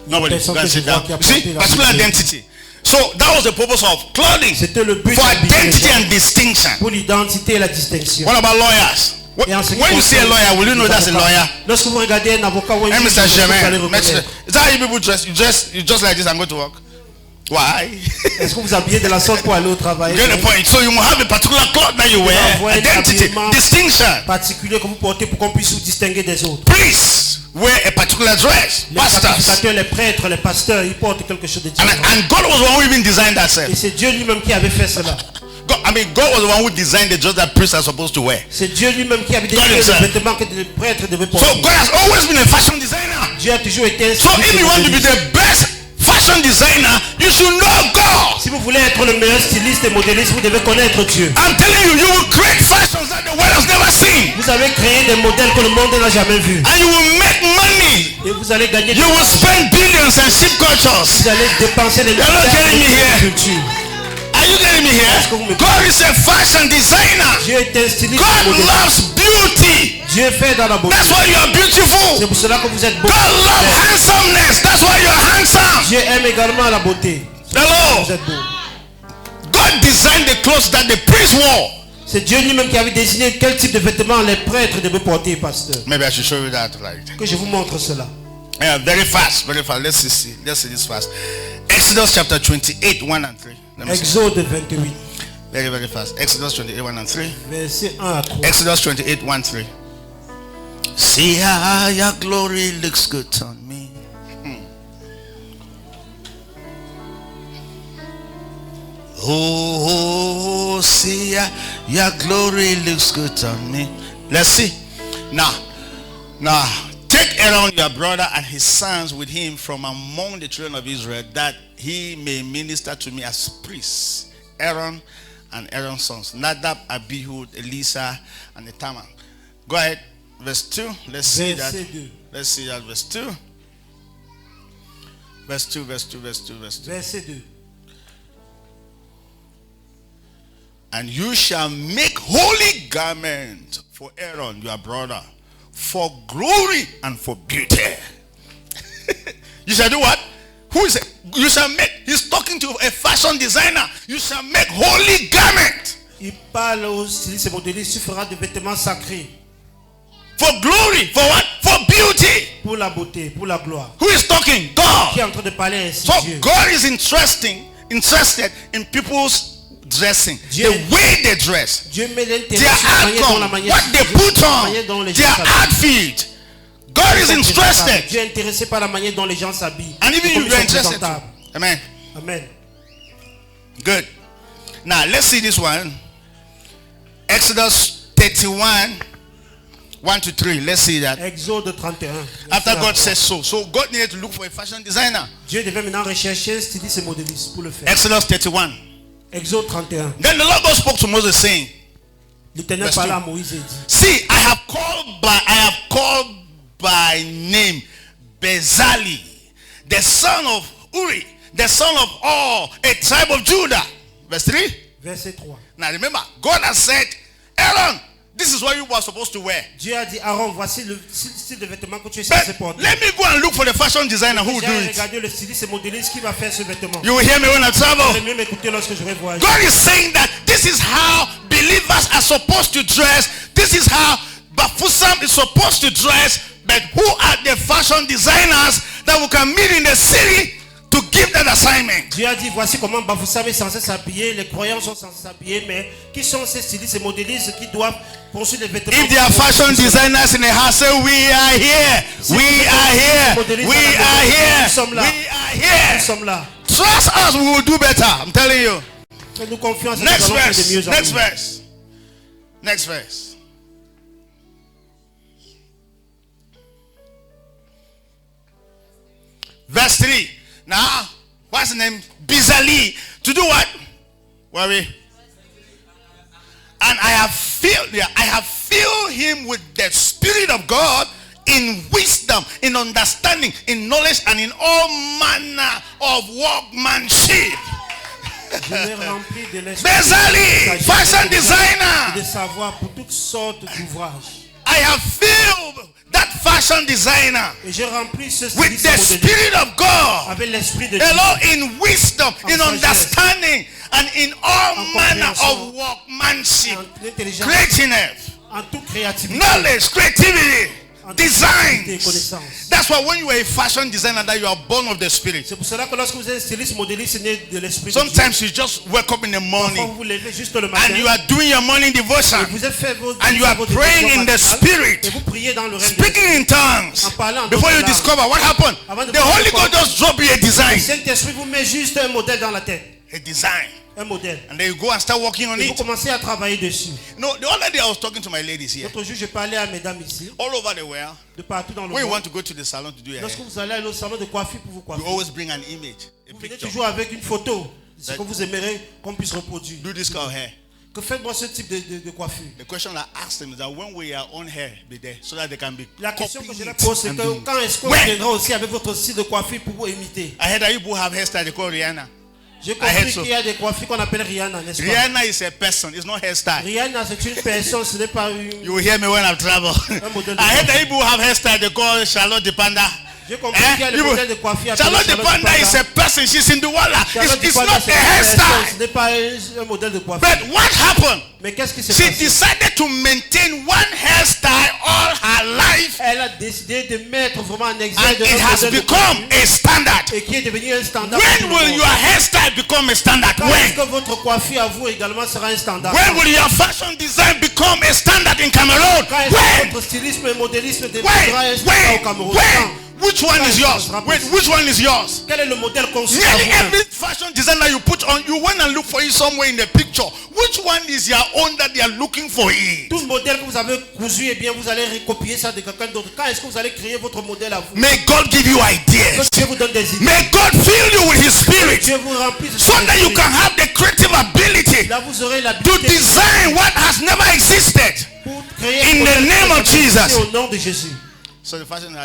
Nobody. Personne Go and que je sit down. vois qui a You see, porté la particular Bamileke. identity. So that was the purpose of clothing. C'était le but For d'habiller les identity gens. and distinction. Pour l'identité et la distinction. What about lawyers? Et en ce qui When you see a concerne lawyer, will you know les that's a avocats, lawyer? Lorsque vous regardez un avocat ou un Hey, juge, Mr. vous allez Germain, reconnaître. is that how you people dress? You just like this and go to work? Why? Est-ce que vous habillez de la sorte pour aller au travail? Get the point. So you must have a particular cloth that you wear. avoir un Identity, habillement distinction. particulier que vous portez pour qu'on puisse vous distinguer des autres. Priests wear a particular dress. Les Pastors. sacrificateurs, les prêtres, les pasteurs, ils portent quelque chose de différent. And God was the one who even designed that Et self. c'est Dieu lui-même qui avait fait cela. God was the one who designed the dress that priests are supposed to wear. C'est Dieu lui-même qui avait God décidé himself. le vêtement que les prêtres devaient So porter. God has always been a fashion designer. Dieu a toujours été un So if you want to be the best fashion designer, you should know God. Si vous voulez être le meilleur styliste et modéliste, vous devez connaître Dieu. I'm telling you, you will create fashions that the world has never seen. Vous avez créé des modèles que le monde n'a jamais vus. And you will make money. Et vous allez gagner de You will l'argent. spend billions and ship cultures. Vous allez dépenser des You're not milliards getting me dans here. la culture. Are you getting me here? God is a fashion designer. Dieu est un styliste et God modéliste. loves beauty. Dieu fait dans la beauté. That's why you are C'est beautiful. pour cela que vous êtes beau. God loves handsomeness. That's why you are handsome. Dieu aime également la beauté. Vous Hello. êtes beau. God designed the clothes that the priest wore. C'est Dieu lui-même qui avait désigné quel type de vêtements les prêtres devaient porter, pasteur. Maybe I should show you that, right? Que je vous montre cela. Yeah, very fast, very fast. Let's see this fast. Exodus chapter 28, 1 and 3. Let me see. Exode 28, Very, very fast. Exodus 28, 1 and 3. verset 1 à 3. Exodus 28, 1, 3. See how your glory looks good on me. Oh, see how your glory looks good on me. Let's see. Now, take Aaron your brother and his sons with him from among the children of Israel, that he may minister to me as priests. Aaron and Aaron's sons, Nadab, Abihu, Elisa, and Ithamar. Go ahead, verse 2. Let's see that. Verset 2. Let's see that, verse 2. Verse 2, verse 2, verse 2, verse 2. Verset 2. And you shall make holy garment for Aaron your brother, for glory and for beauty. You shall do what? Who is it? You shall make. He's talking to a fashion designer. You shall make holy garment. Il parle au styliste et modéliste, tu feras des vêtements sacrés. For glory. For what? For beauty. Pour la beauté, pour la gloire. Who is talking? God. en train de parler ainsi. So Dieu. God is interested in people's dressing, Dieu. the way they dress, Dieu met l'intérêt their sur la manière dont la outcome, manière, what they put la on, manière dont les their gens s'habillent. outfit. God is interested. Dieu est intéressé par la manière dont les gens s'habillent. And even Comme you ils are sont interested. présentables. Amen. Amen. Good. Now let's see this one. Exodus 31, 1 to 3. Let's see that. Exode 31. After God says so. So God needed to look for a fashion designer. Dieu devait maintenant rechercher un styliste et modéliste pour le faire. Exodus 31. Exode 31. Then the Lord God spoke to Moses saying, L'Éternel Verse parla à 2. Moïse et dit, see, I have called by name Bezali, the son of Uri, the son of Or, a tribe of Judah. Verse 3. verset 3. Now remember, God has said, Aaron, this is what you were supposed to wear. Dieu a dit, Aaron, voici le style de vêtement que tu es But censé porter. let me go and look for the fashion designer who will do J'ai it. regardé le styliste et modéliste qui va faire ce vêtement. You will hear me when I Je travel. vais mieux m'écouter lorsque je vais voyager. God is saying that this is how believers are supposed to dress. This is how Bafusam is supposed to dress. But who are the fashion designers that we can meet in the city to give that assignment? Dieu a dit, voici comment Bafoussam est censé s'habiller, les croyants sont censés s'habiller, mais qui sont ces stylistes et modélistes qui doivent poursuivre les vêtements? If there are fashion designers in the house, say, we are here. We are here. We are here. Nous sommes là. We are here. Nous sommes là. Trust us, we will do better. I'm telling you. Faites-nous confiance et nous Next allons faire de verse. mieux en Next mieux. verse. Next verse. Verse 3. Now, what's the name? Bizali. To do what? Worry. And I have filled him with the Spirit of God in wisdom, in understanding, in knowledge, and in all manner of workmanship. Je l'ai rempli de l'esprit Bezali, fashion designer. de savoir pour toutes sortes d'ouvrages. I have filled that fashion designer Et j'ai rempli ce with styliste the modéliste Spirit of God. avec l'esprit de Dieu. Hello, in wisdom, in sagesse. understanding, and in all En manner compréhension. of workmanship, En intelligence, creativeness, en toute créativité, knowledge, creativity, en designs. connaissance. That's why when you are a fashion designer, that you are born of the Spirit. C'est pour cela que lorsque vous êtes styliste modéliste né de l'esprit de Dieu, Sometimes you just wake up in the parfois morning vous vous levez juste le matin, and you are doing your morning devotion vous êtes fait vos and you are vos praying dévotions in the matinales, Spirit, et vous priez dans le règne de speaking in tongues. En parlant en Before you d'autres discover what happened, Avant de the Holy comprendre God just drop you a Le design. Saint-Esprit vous met juste un modèle dans la tête. A design. Un modèle. And then you go and start working on Et vous it. commencez à travailler dessus. No, the other day I was talking to my ladies here. L'autre jour, je parlais à mesdames ici, All over the world. de partout dans le When you want monde. to go to the salon to do your hair, Lorsque vous allez aller au salon de coiffure pour vous you coiffer, always bring an image, a vous venez picture. toujours avec une photo de ce que vous aimeriez qu'on puisse reproduire. Do this kind of hair. Que faites-moi ce type de coiffure. The question I asked them is that when will your own hair be there so that they can be La question que je copying leur it pose, c'est and que doing it. quand est-ce qu'on When? viendra aussi avec votre style de coiffure pour vous imiter? I heard that you people have hairstyle they call Rihanna. J'ai I heard compris so. qu'il y a des coiffures qu'on appelle Rihanna, n'est-ce pas? Rihanna is a person, it's not hairstyle. Rihanna, c'est une personne, ce n'est pas une... You will hear me when I travel. modèle de I heard that you people have hairstyle they call Charlotte de Panda. J'ai compris qu'il y a le People- modèle de coiffure appelé Charlotte de Panda is a person, she's in the water. Charlotte It's Dupont, not c'est a une personne, hairstyle. ce n'est pas un modèle de coiffure. But what happened? Mais qu'est-ce qui s'est She passé? decided to maintain one hairstyle all her life, Elle a décidé de mettre vraiment en and exergue it un has modèle de become coiffure a standard. et qui est devenu un standard. When pour tout le will monde. your hairstyle become a standard? Quand est-ce When? que votre coiffure à vous également sera un standard? When will your fashion design become a standard in Cameroon? Quand est-ce que When? votre stylisme et modélisme deviendra un standard au When? Cameroun? When? Which one is yours? Wait, which one is yours? Quel est le modèle conçu à Nearly vous? every fashion designer you put on, you went and look for it somewhere in the picture. Which one is your own that they are looking for it? Tout modèle que vous avez cousu, eh bien, vous allez recopier ça de quelqu'un d'autre. Quand est-ce que vous allez créer votre modèle à vous? May God give you Que ideas. Dieu vous donne des idées. May God fill you with His Spirit Dieu vous remplisse de so son that you esprit. can have the creative ability Là, vous aurez to l'habilité design what has never existed. pour créer In un the modèle name of qui est Jesus. au nom de Jésus. So the fashion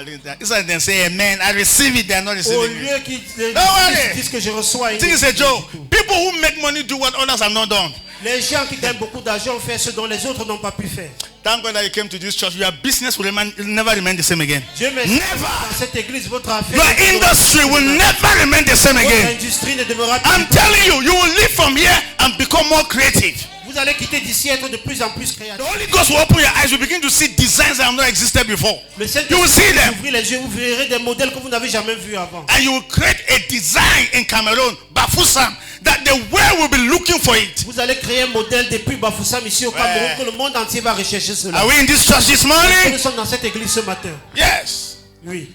it's like they say amen, I receive it, they are not Au receiving it. lieu qu'ils worry. disent que je reçois, ils Thing ne is a disent joke. pas du tout. People who make money do what others have not done. Les gens qui gagnent beaucoup d'argent font ce dont les autres n'ont pas pu faire. Thank God that you came to this church. Your business will never remain the same again. Dieu merci. Never. Dans cette église, votre affaire, Your industry will never remain the same votre again. industrie ne demeurera plus. I'm telling you, you will live from here and become more creative. Vous Vous allez quitter d'ici et être de plus en plus The créatif. Holy Ghost will open your eyes. You begin to see designs that have not existed before. Le You will see Saint-Esprit them. vous ouvrir les yeux, vous verrez des modèles que vous n'avez jamais vus avant. And you will create a design in Cameroon, Bafoussam, that the world will be looking for it. Vous allez créer un modèle depuis Bafoussam ici au Cameroun que le monde entier va rechercher cela. Are we in this church this Nous morning? sommes dans cette église ce matin. Yes. Oui.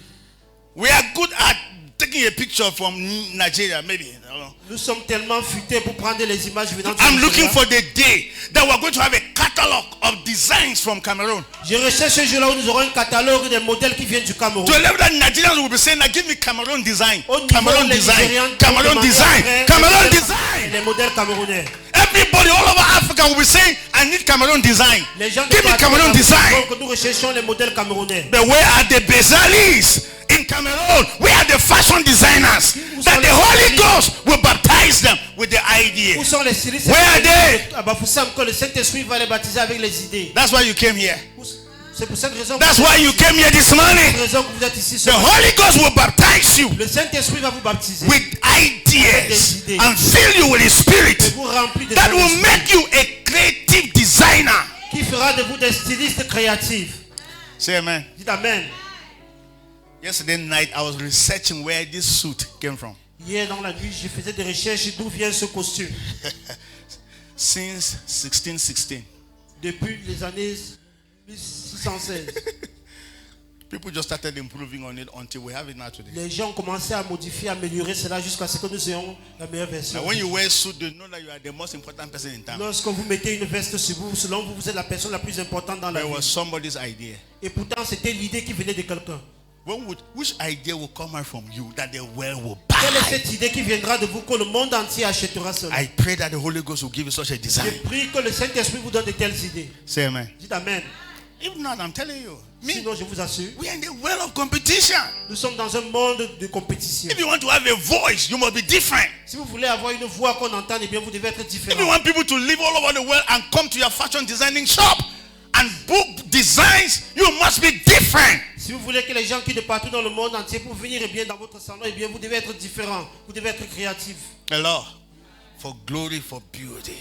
We are good at taking a picture from Nigeria, maybe. I don't know. Nous sommes tellement futés pour prendre les images venant du I'm looking Nigeria. for the day that we're going to have a catalog of designs from Cameroon. Je recherche ce jour-là où nous aurons un catalogue des modèles qui viennent du Cameroun. To a level that Nigerians will be saying, now give me Cameroon design. Au niveau Cameroon où les design. Nigérians Cameroon demandent design. après Cameroon les design. modèles camerounais. Everybody all over Africa will be saying, I need Cameroon design. Les gens Give me Cameroon design. que nous recherchons les modèles camerounais. But where are the Bezalis in Cameroon? Where are the fashion designers? That the Holy Ghost will baptize them with the idea. Où sont les stylistes? Where are they? À Bafoussam, que le Saint-Esprit va les baptiser avec les idées. That's why you came here. C'est pour cette raison That's why you came here this morning. que vous êtes ici. The Holy Ghost will baptize you Le Saint-Esprit va vous baptiser. with ideas and fill you with His Et Spirit vous remplir de that son will esprit, make you a creative designer. qui fera de vous des stylistes créatifs. Say amen. Dites Amen. Yesterday night I was researching where this suit came from. Hier dans la nuit, je faisais des recherches d'où vient ce costume. Since 1616. Depuis les années 1616. People just started improving on it until we have it now today. Les gens ont commencé à modifier, à améliorer cela jusqu'à ce que nous ayons la meilleure version. Now when you wear suit, they know that you are the most important person in town. Lorsque vous mettez une veste sur vous, selon vous, vous êtes la personne la plus importante dans la It vie. was somebody's idea. Et pourtant, c'était l'idée qui venait de quelqu'un. Which idea will come out from you that the world will Quelle est buy? cette idée qui viendra de vous que le monde entier achètera cela? I pray that the Holy Ghost will give you such a Je design. prie que le Saint-Esprit vous donne de telles idées. Say amen. Dites Amen. If not, I'm telling you. Me, Sinon, je vous assure, we are in the world of competition. nous sommes dans un monde de compétition. If you want to have a voice, you must be different. Si vous voulez avoir une voix qu'on entende, eh bien, vous devez être If you différent. want people to live all over the world and come to your fashion designing shop and book designs, you must be different. Si vous voulez que les gens qui de partout dans le monde entier pour venir eh bien, dans votre salon, eh bien, vous devez être différent. Vous devez être créatif. Hello. For glory, for beauty.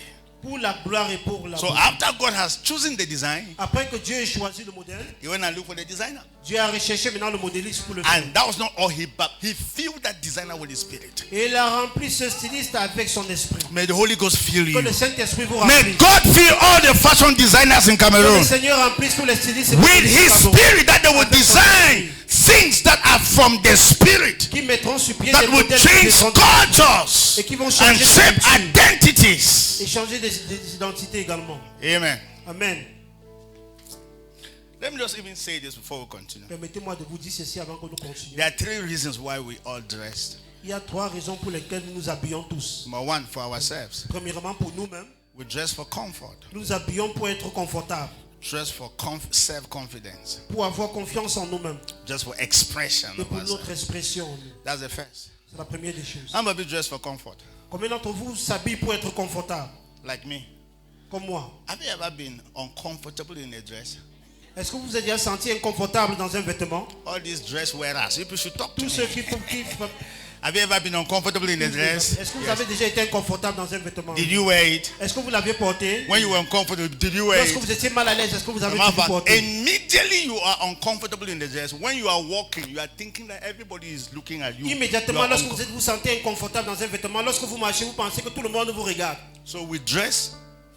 Pour la gloire et pour la So beauté. after God has chosen the design, Après que Dieu ait choisi le modèle, he went and looked for the designer. Dieu a recherché maintenant le modéliste pour le faire. And that was not all. He filled that designer with his spirit. Et il a rempli ce styliste avec son esprit. May the Holy Ghost fill Que you. le Saint-Esprit vous May remplisse. God fill all the fashion designers in Que le Cameroon Seigneur remplisse tous les stylistes with his spirit, that they will Avec son design esprit. things that are from the spirit, Qui mettront sur pied that des will modèles change qui viendront cultures et qui vont and changer shape de culture. identities. et changer des identités également. Amen. Amen. Let me just even say this before we continue. Permettez-moi de vous dire ceci avant que nous continuions. There are three reasons why we all dressed. Il y a trois raisons pour lesquelles nous nous habillons tous. Number one, for ourselves. Premièrement, pour nous-mêmes, We dress for comfort. nous nous habillons pour être confortables, Dress for self-confidence. pour avoir confiance en nous-mêmes Just for expression et of pour ourselves. notre expression. That's the first. C'est la première des choses. I'm a bit dressed for comfort. Combien d'entre vous s'habillent pour être confortable, Like me. comme moi? Have you ever been uncomfortable in a dress? Est-ce que vous vous êtes déjà senti inconfortable dans un vêtement? All these dress wearers, people should talk to Tous ceux me. qui Have you ever been uncomfortable in a dress? Est-ce que vous avez déjà été inconfortable dans un vêtement? Did you wear it? Est-ce que vous l'aviez porté? When you were uncomfortable, did you wear Lorsque it? vous étiez mal à l'aise, est-ce que vous avez Matter dû of fact, porter? immediately you are uncomfortable in the dress. When you are walking, you are thinking that everybody is looking at you. You Immédiatement, are lorsque uncom- vous vous sentez inconfortable dans un vêtement, lorsque vous marchez, vous pensez que tout le monde vous regarde. So we dress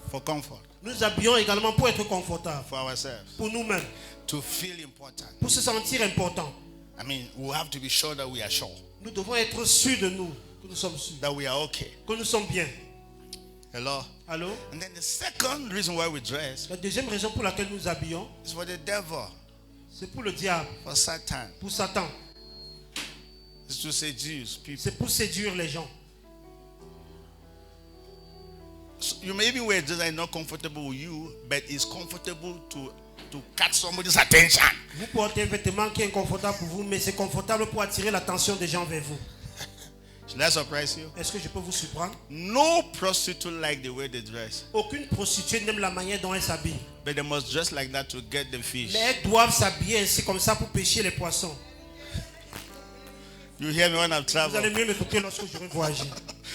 for comfort, Nous habillons également pour être confortable, for ourselves, pour nous-mêmes, to feel important. pour se sentir important. I mean, we have to be sure that we are sure, Nous devons être sûrs de nous, que nous sommes sûrs, that we are okay. que nous sommes bien. Hello? Allô? And then the second reason why we dress La deuxième raison pour laquelle nous habillons, is for the devil, c'est pour le diable, for Satan. pour Satan. It's to seduce people. C'est pour séduire les gens. So you may even wear a dress that is not comfortable with you, but it's comfortable to catch somebody's attention. Vous portez un vêtement qui est inconfortable pour vous, mais c'est confortable pour attirer l'attention des gens vers vous. Should I surprise you? Est-ce que je peux vous surprendre? No prostitute like the way they dress, Aucune prostituée n'aime la manière dont elle s'habille. but they must dress like that to get the fish. Mais elles doivent s'habiller ainsi comme ça pour pêcher les poissons. You hear me when I Vous allez travel? mieux m'écouter lorsque j'aurai voyagé.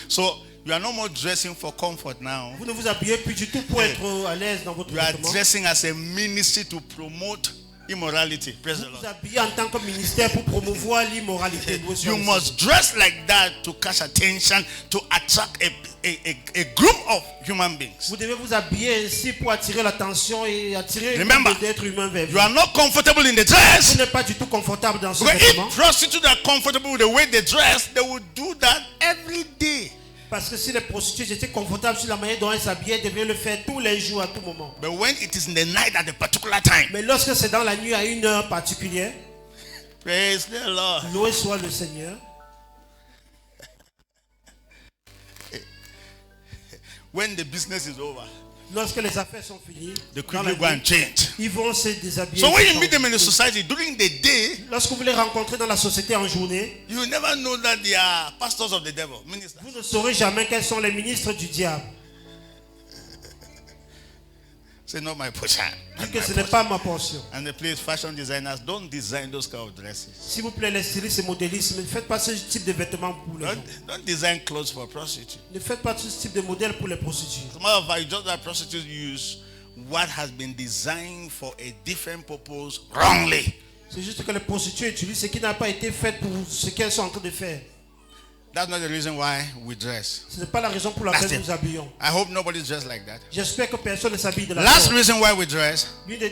So You are no more dressing for comfort now. Vous ne vous habillez plus du tout pour être à l'aise dans votre You are vêtement. dressing as a ministry to promote immorality. Praise the Vous vous Lord. habillez en tant que ministère pour promouvoir l'immoralité. Loué soit You le must dress like that to catch attention, to attract a group of human beings. Vous devez vous habiller ainsi pour attirer l'attention et attirer Remember, d'être humain vers You vous. are not comfortable in the Vous dress. n'êtes pas du tout confortable dans ce Because vêtement. if prostitutes are comfortable with the way they dress, they will do that every day. Parce que si les prostituées étaient confortables sur la manière dont elles s'habillaient, elles devaient le faire tous les jours, à tout moment. But when it is in the night at a particular time, Mais lorsque c'est dans la nuit à une heure particulière, praise the Lord. loué soit le Seigneur. When the business is over, Lorsque les affaires sont finies, they dans la quickly go nuit, and change. ils vont se déshabiller. So when se you meet them in the changer. society during the day, Lorsque vous les rencontrez dans la société en journée, you will never know that they are pastors of the devil, ministers. vous ne saurez jamais quels sont les ministres du diable. Say, not my portion. Dites que ce n'est pas ma portion. And the please, fashion designers, don't design those kind of dresses. S'il vous plaît, les stylistes et modélistes, ne faites pas ce type de vêtements pour les gens. Don't design clothes for prostitutes. Ne faites pas ce type de modèle pour les prostituées. As a matter of fact, just that prostitutes use what has been designed for a different purpose wrongly. C'est juste que les prostituées utilisent ce qui n'a pas été fait pour ce qu'elles sont en train de faire. That's not the reason why we dress. Ce n'est pas la raison pour That's laquelle it. nous habillons. I hope nobody's dressed like that. J'espère que personne ne s'habille de la Last sorte. reason why we dress,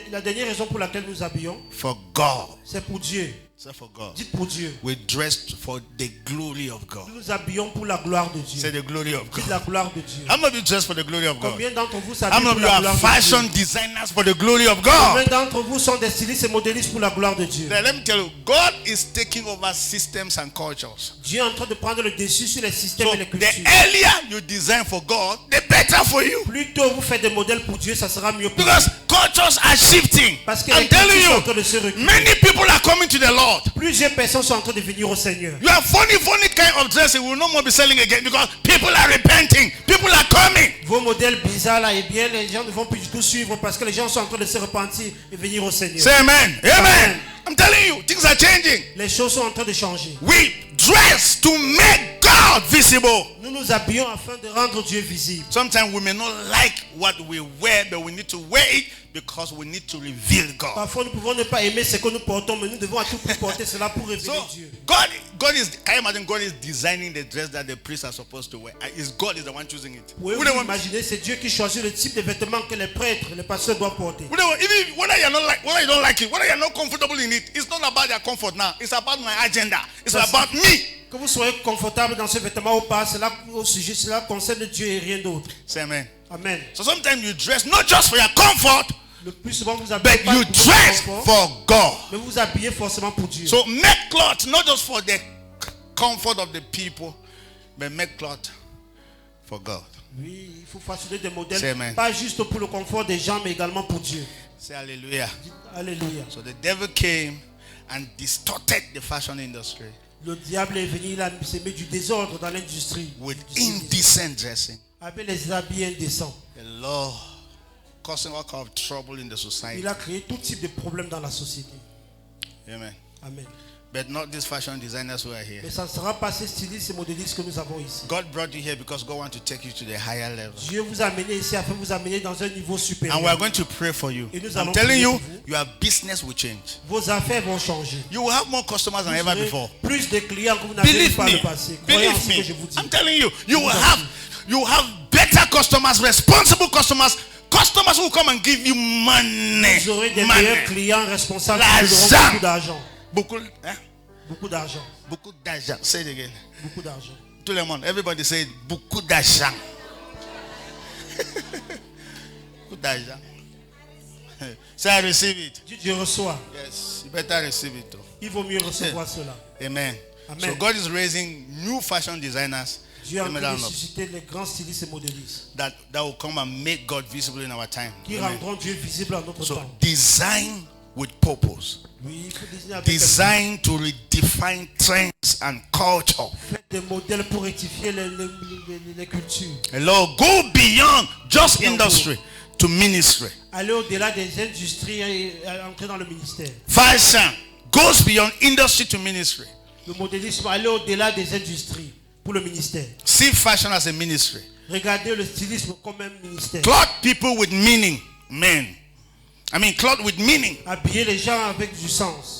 La dernière raison pour laquelle nous habillons, for God. c'est pour Dieu. Say for God. Dites pour Dieu. We dress for the glory of God. Nous nous habillons pour la gloire de Dieu. Say the glory of Dites God. la gloire de Dieu. How many of you dress for the glory of God? Combien d'entre vous How s'habillent many pour of you la are gloire de fashion Dieu? designers for the glory of Combien God? d'entre vous sont des stylistes et modélistes pour la gloire de Dieu? Now, let me tell you, God is taking over systems and cultures. Dieu est en train de prendre le dessus sur les systèmes So et les the cultures. earlier you design for God, the better for you. Plus tôt vous faites des modèles pour Dieu, ça sera mieux pour Because vous. cultures are shifting. Parce que I'm les cultures sont en train telling de se you, reculer. many people are coming to the Lord. Plusieurs personnes sont en train de venir au Seigneur. You are funny kind of dressing will no more be selling again because people are repenting. People are coming. Vos modèles bizarres là, eh bien, les gens ne vont plus du tout suivre parce que les gens sont en train de se repentir et venir au Seigneur. Say amen. Amen. Amen. I'm telling you, things are changing. Les choses sont en train de changer. We dress to make God visible. Nous nous habillons afin de rendre Dieu visible. Sometimes we may not like what we wear, but we need to wear it because we need to reveal God. Parfois, nous pouvons ne pas aimer ce que nous portons, mais nous devons à tout prix porter cela pour révéler So Dieu. God is. Can you imagine? God is designing the dress that the priests are supposed to wear. God is the one choosing it. Pouvez-vous We don't want- imaginer, c'est Dieu qui choisit le type de vêtements que les prêtres, les pasteurs doivent porter. we don't want- even whether you don't like it, whether you're not comfortable in it, it's not about their comfort now. It's about my agenda. It's That's- about me. Que vous soyez confortable dans ce vêtement ou pas, cela au sujet, cela concerne Dieu et rien d'autre. Say amen. Amen. So sometimes you dress not just for your comfort, Le plus souvent, vous habillez but pas you pour votre dress confort, for God. mais vous habillez forcément pour Dieu. So make clothes not just for the comfort of the people, but make clothes for God. Oui, il faut façonner des Say modèles, amen. pas juste pour le confort des gens, mais également pour Dieu. Say hallelujah. Dites Alléluia. So the devil came and distorted the fashion industry Le diable est venu, il a semé du désordre dans l'industrie. with du stylisme, indecent dressing. avec les habits indécents. The Lord causing all kind of trouble in the society. Il a créé tout type de problèmes dans la société. Amen. Amen. But not these fashion designers who are here. Mais ça ne sera pas ces stylistes et modélistes que nous avons ici. God brought you here because God wants to take you to the higher level. Dieu vous a amené ici afin de vous amener dans un niveau supérieur. And we are going to pray for you. Et nous I'm allons telling prier you, pour vous. your business will change. Vos affaires vont changer. You will have more customers than Vous ever aurez before. plus de clients que vous n'avez eu Believe par me. le passé. Croyez en Believe ce que me. je vous dis. I'm telling you, you will have better customers, responsible customers, customers who come and give you money. Vous aurez des Money. meilleurs clients responsables qui vous L'argent. auront beaucoup d'argent. Beaucoup, hein? Beaucoup d'argent. Beaucoup d'argent. Say it again. Beaucoup d'argent. Tout le monde. Everybody say it. Beaucoup d'argent. Beaucoup d'argent. Say I receive it. Dieu, je reçois. Yes, you better receive it. Il vaut mieux recevoir cela. Amen. Amen. So God is raising new fashion designers Dieu est en Amen. train de susciter les grands stylistes et modélistes that will come and make God visible in our time. qui Amen. rendront Dieu visible en notre So temps. design with purpose. Oui, il faut désigner avec Design to redefine trends and culture. faites des modèles pour rectifier les cultures. The Lord, go beyond just industry to ministry. Aller au-delà des industries et entrer dans le ministère. Fashion goes beyond industry to ministry. Le modélisme, aller au-delà des industries. pour le ministère. See fashion as a ministry. Regardez le stylisme comme un ministère. Clothe people with meaning, men. Clothe with meaning. Habiller les gens avec du sens.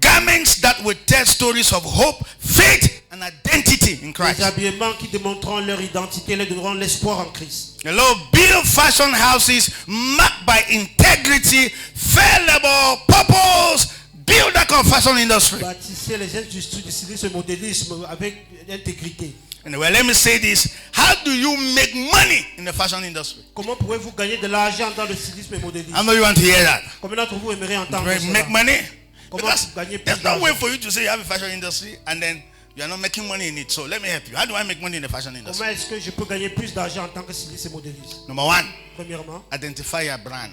Garments that will tell stories of hope, faith, and identity in Des Christ. habillements qui démontreront leur identité, leur donneront l'espoir en Christ. Hello, build fashion houses marked by integrity, fair labor, purpose. Build that kind of fashion industry. Bâtissez les industries du stylisme et modélisme avec intégrité. Anyway, let me say this. How do you make money in the fashion industry? Comment pouvez-vous gagner de l'argent dans le stylisme et modélisme? I know you want to hear that. Combien d'entre vous aimeraient entendre Make cela? money. Comment Because gagner plus there's no way d'argent? for you to say you have a fashion industry and then you are not making money in it. So let me help you. How do I make money in the fashion industry? Comment est-ce que je peux gagner plus d'argent en tant que styliste et modéliste? Number one, Premièrement, identify your brand.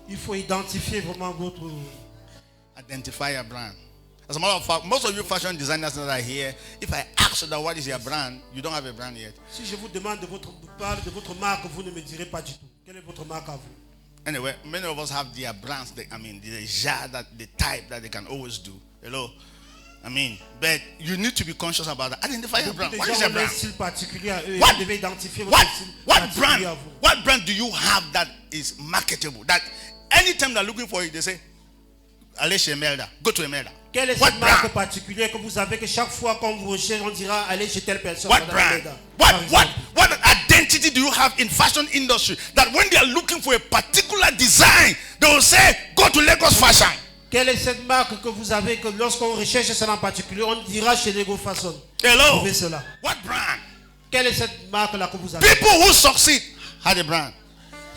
il faut identifier vraiment votre... Identify your brand. As a matter of fact, most of you fashion designers that are here, if I ask you that what is your brand, you don't have a brand yet. Si je vous demande de parler de votre marque, vous ne me direz pas du tout. Quelle est votre marque à vous? Anyway, many of us have their brands. The genre, the type that they can always do. Hello, but you need to be conscious about that. Identify your brand. What is your Beaucoup de gens ont un brand? style particulier à eux. What? Vous devez identifier votre style What particulier à brand? vous. What brand do you have that is marketable? That anytime they're looking for it, they say, allez chez Emelda. Go to Emelda. Quelle est What cette marque brand? particulière que vous avez que chaque fois qu'on vous recherche, on dira allez chez telle personne? What Madame brand? Emelda, par exemple. What identity do you have in fashion industry that when they are looking for a particular design, they will say, go to Lagos Fashion. Quelle est cette marque que vous avez que lorsqu'on recherche cela en particulier, on dira chez Lego Fashion? Hello. Trouvez cela. What brand? Quelle est cette marque-là que vous avez? People who succeed had a brand.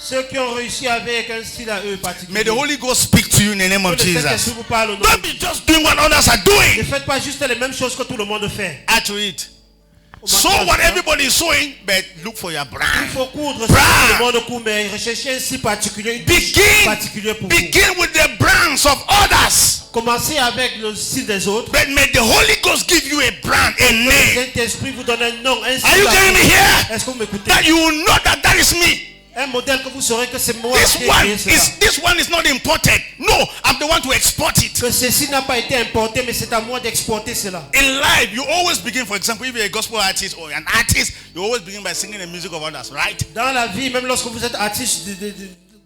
Ceux qui ont réussi avec un style à eux particulier. May the Holy Ghost speak to you in the name of Que le Saint-Esprit Jesus. vous parle au nom Don't de be just doing what others are Ne doing. faites pas juste les mêmes choses que tout le monde fait. Add to it. Au So marquage, what hein. everybody is sewing, but look for your Il brand. faut coudre ce que tout le monde coud, mais recherchez un style particulier, une touche particulière pour vous. Begin with the brands of others. Commencez avec le style des autres. But may the Holy Ghost give you a brand, a Que le name. Saint-Esprit vous donne un nom, un Are you style. getting me here? Est-ce que vous m'écoutez? That you will know that that is me. Un modèle que vous saurez que c'est moi This qui ai one créé cela. this one is not imported. No, I'm the one to export it. Que ceci n'a pas été importé, mais c'est à moi d'exporter cela. In life, you always begin, for example, if you're a gospel artist or an artist, you always begin by singing the music of others, right? Dans la vie, même lorsque vous êtes artiste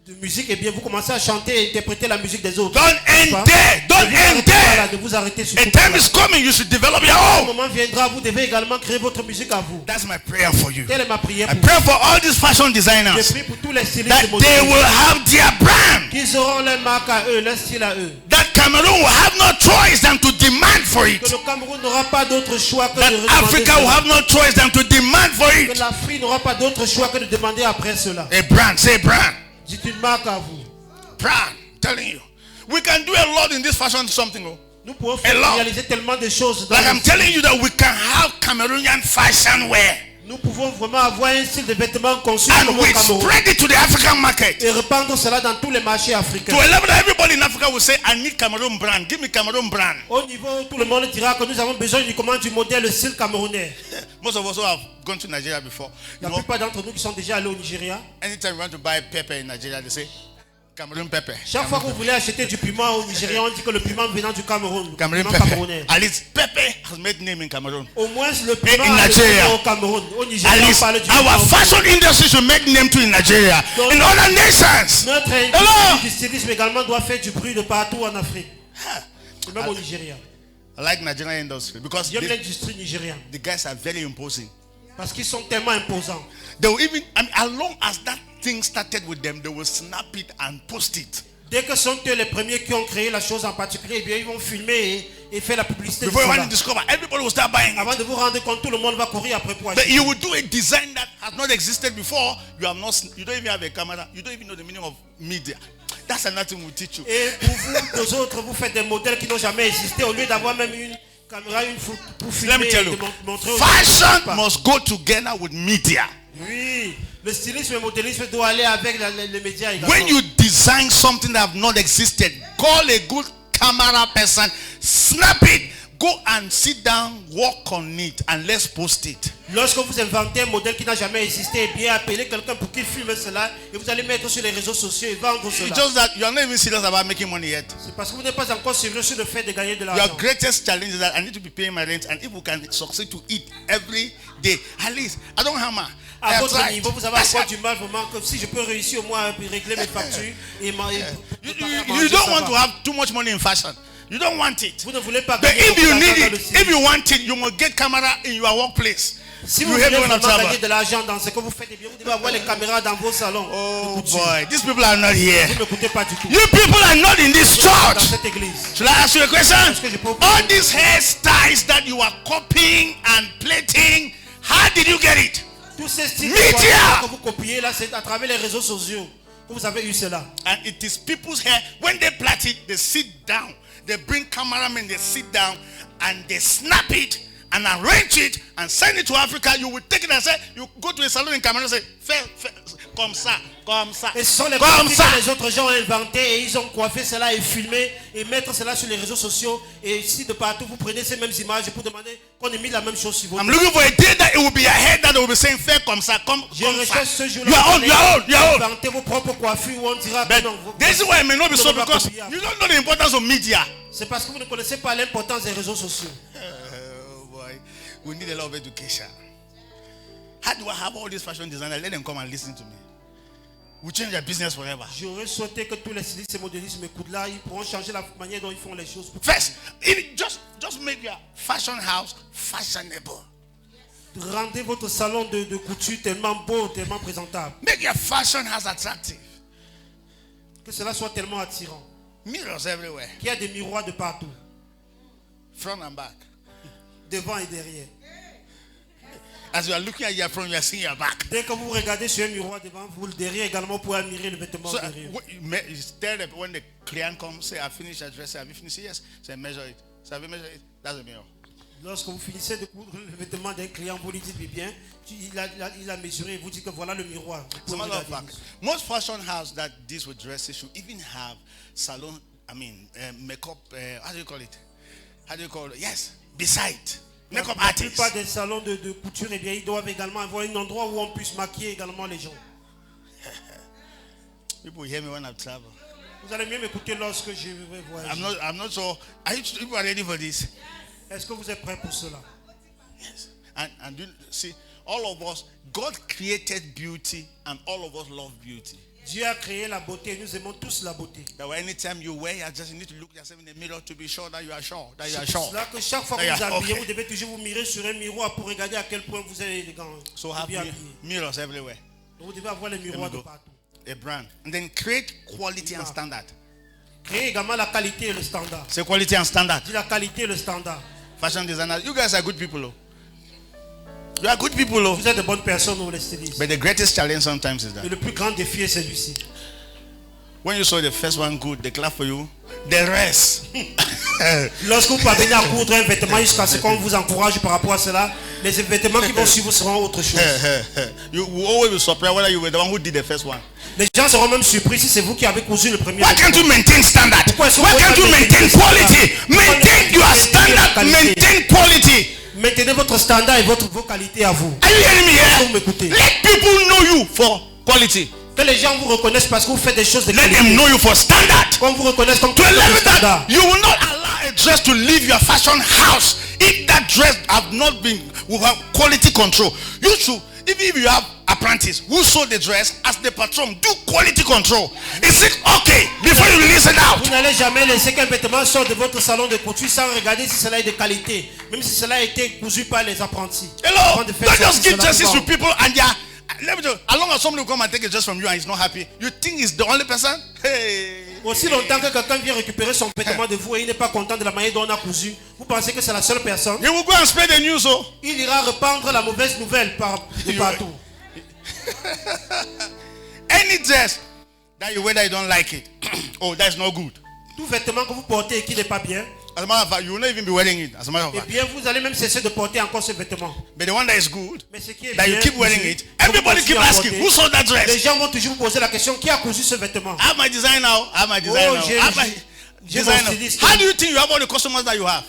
de musique, eh bien, vous commencez à chanter et interpréter la musique des autres. Don't end there. Don't end there. De vous arrêter sur A tout time cela. is coming, you should develop your Un own. moment viendra, vous devez également créer votre musique à vous. That's my prayer for you. Telle est ma prière I pour vous. pray for all these fashion Je designers prie pour tous les stylistes that de they modèles. will have their brand. Qu'ils auront leur marque à eux, leur style à eux. That Cameroon will have no choice than to demand for Que it. le Cameroun n'aura pas d'autre choix que That de demander Africa will cela. have no choice than to demand for Que it. l'Afrique n'aura pas d'autre choix que de demander après cela. A brand, say brand. Dites une marque à vous. Brand, I'm telling you. We can do a lot in this fashion something. Oh. Nous pouvons Alors, réaliser tellement de choses. Dans Like le I'm style. telling you that we can have Cameroonian fashion wear. Nous pouvons vraiment avoir un style de vêtements conçu And comme au we Cameroun. spread it to the African market. Et répandre cela dans tous les marchés africains. To a level that everybody in Africa will say, I need Cameroon brand. Give me Cameroon brand. Au niveau où tout le monde dira que nous avons besoin uniquement du modèle style camerounais. Most of us who have gone to Nigeria before, you La know, plupart d'entre nous qui sont déjà allés au Nigeria, anytime you want to buy pepper in Nigeria, they say, Cameroon pepper. chaque fois que vous voulez acheter du piment au Nigeria, on dit que le piment venant du Cameroun. Le Cameroon piment pepper. camerounais. At least pepper has made name in Cameroon. Au moins le piment In a Nigeria. le au Cameroun. Au At Nigeria, on least parle du our piment. fashion industry should make name too in Nigeria. In other nations. Notre Hello. industrie du stylisme également doit faire du bruit de partout en Afrique. Et même au Nigeria. I like Nigerian industry because J'aime l'industrie nigérienne. the guys are very imposing. Parce qu'ils sont tellement imposants. They will even, as long as that thing started with them, they will snap it and post it. Dès que sont eux les premiers qui ont créé la chose en particulier, eh bien, ils vont filmer et faire la publicité de Before you cela. want to discover, everybody will start buying it. Avant de vous rendre compte, tout le monde va courir après pour But acheter. you will do a design that has not existed before. You don't even have a camera. You don't even know the meaning of media. That's another thing we'll teach you. Et pour vous, les autres, vous faites des modèles qui n'ont jamais existé au lieu d'avoir même une caméra pour Let me filmer tell et you, de montrer aux fashion autres. must go together with media. Oui, le stylisme et le modélisme doivent aller avec les médias également. When you design something that have not existed, call a good camera person, snap it, go and sit down, work on it, and let's post it. Lorsque vous inventez un modèle qui n'a jamais existé, eh bien appelez quelqu'un pour qu'il filme cela et vous allez mettre sur les réseaux sociaux et vendre It's cela. just that you are not even serious about making money yet. C'est parce que vous n'êtes pas encore sérieux sur le fait de gagner de Your l'argent. greatest challenge is that I need to be paying my rent, and if we can succeed to eat every day, at least I don't hammer. I À have votre tried. niveau, vous avez encore du mal vraiment que si je peux réussir au moins à régler mes factures et You don't want to have too much money in fashion. You don't want it. Vous ne voulez pas But gagner if beaucoup you d'argent need dans le it, ciel. if you want it, you must get camera in your workplace. Si You vous help voulez me when I vraiment travel. gagner de l'argent dans ce que vous faites, eh bien vous devez avoir les caméras dans vos salons. Oh de couture. boy, these people are not here. Vous ne m'écoutez pas du tout. You people are not in this Dans church. cette église. Should I ask you a question? Est-ce que je peux vous poser All une these hairstyles that you are copying and plating, how did you get it? Tous ces styles Media. de coiffure que vous copiez là, c'est à travers les réseaux sociaux que vous avez eu cela. And it is people's hair. When they plait it, they sit down. They bring cameramen, they sit down and they snap it and arrange it and send it to Africa. You will take it and say, you go to a salon in Cameroon and say, comme ça, comme ça, Et ce sont les comme pratiques ça. que les autres gens ont inventé et ils ont coiffé cela et filmé et mettre cela sur les réseaux sociaux. Et ici de partout, vous prenez ces mêmes images pour demander qu'on ait mis la même chose sur votre. I'm looking for a day that it will be a head that will be saying, faire comme ça, comme Je ça. recherche ce jour-là. You are old, you are old, you are old. Inventez vos propres coiffures où on dira que But non. this is why it may not be so ne va pas because copier. you don't know the importance of media. C'est parce que vous ne connaissez pas l'importance des réseaux sociaux. Oh boy, we need a lot of education. How do I have all these fashion designers? Let them come and listen to me. We change their business forever. J'aurais souhaité que tous les stylistes et modélistes m'écoutent là. Ils pourront changer la manière dont ils font les choses. First, just make your fashion house fashionable. Rendez votre salon de couture tellement beau, tellement présentable. Make your fashion house attractive. Que cela soit tellement attirant. Mirrors everywhere, Qu'il y a des miroirs de partout. front and back. Devant et derrière. As you are looking at your front, you are seeing your back. Dès que vous regardez sur un miroir devant vous, le derrière également pour admirer le vêtement So derrière. you tell them when the client comes, say, I finished your dress. Say, have you finished it? Yes. Say, measure it. Say, have you measured it? That's a mirror. Lorsque vous finissez de coudre le vêtement d'un client, vous lui dites bien, il a mesuré et vous dites que voilà le miroir. Vous As a pouvez matter of regarder. fact, most fashion houses that deals with dresses should even have salon, makeup, how do you call it? How do you call it? Yes, beside. Makeup La artists. plupart des salons de couture, eh bien, ils doivent également avoir un endroit où on puisse maquiller également les gens. People hear me when I travel. Vous allez mieux m'écouter lorsque je vais voyager. I'm not sure. Are you people are ready for this? Est-ce que vous êtes prêts pour cela? Yes. And see, all of us, God created beauty and all of us love beauty. Dieu a créé la beauté et nous aimons tous la beauté. That way anytime you wear, you need to look yourself in the mirror to be sure that you are sure. That you are C'est sure. pour cela que chaque fois que Yeah, vous habillez, okay. vous devez toujours vous mirer sur un miroir pour regarder à quel point vous êtes élégant. So et have bien habillé. mirrors everywhere. Donc vous devez avoir les miroirs de go. partout. A brand. And then create quality and standard. Créer également la qualité et le standard. Say quality and standard. Dis la qualité et le standard. Fashion designers, you guys are good people. Oh. You are good people. Oh. Vous êtes de bonnes personnes, vous les stylistes. But the greatest challenge sometimes is Et that le plus grand défi est celui-ci. when you saw the first one good, they clap for you. The rest. Lorsque vous parvenez à coudre un vêtement jusqu'à ce qu'on vous encourage par rapport à cela, les vêtements qui vont suivre seront autre chose. You will always be surprised whether you were the one who did the first one. Les gens seront même surpris si c'est vous qui avez cousu le premier Why can't you vêtement. maintain standard? Pourquoi est-ce que Why vous can't you pouvez maintain maintenir quality? Pourquoi Maintain ne your maintenez pas standard. la qualité? Maintain quality. Maintenez votre standard et vos qualités à vous. Are you hearing me Est-ce que vous here? m'écoutez? Let people know you for quality. Que les gens vous reconnaissent parce que vous faites des choses de Let them qualité. know you for standard. Qu'on vous reconnaisse comme To a quelqu'un de level standard. that you will not allow a dress to leave your fashion house if that dress have not been with quality control. You should, even if you have apprentice who sold the dress as the patron, do quality control. Is it okay before you release it out? Vous n'allez jamais laisser qu'un vêtement sorte de votre salon de couture sans regarder si cela est de qualité. Même si cela a été cousu par les apprentis. Hello, Avant de faire don't just sortir give cela dresses pour to people and yeah. Let me tell you, as long as somebody will come and take a dress from you and he's not happy, you think he's the only person? Hey. Aussi longtemps que quelqu'un vient récupérer son vêtement de vous et il n'est pas content de la manière dont on a cousu, vous pensez que c'est la seule personne? He will go and spread the news, oh. Il ira répandre la mauvaise nouvelle de partout. Any dress that you wear that you don't like it, oh, that's not good. Tout vêtement que vous portez et qui n'est pas bien, As a matter of fact, you will not even be wearing it. As a matter of eh fact, bien vous allez même cesser de porter encore ce vêtement. but the one that is good, Mais ce qui est that you bien, keep wearing cousu, it, que vous everybody keep continuez à asking, porter, who sold that les dress? gens vont toujours vous poser la question, qui a cousu ce vêtement? I have my designer. I have my designer. j'ai- I have my j'ai mon designer. styliste. How do you think you have all the customers that you have?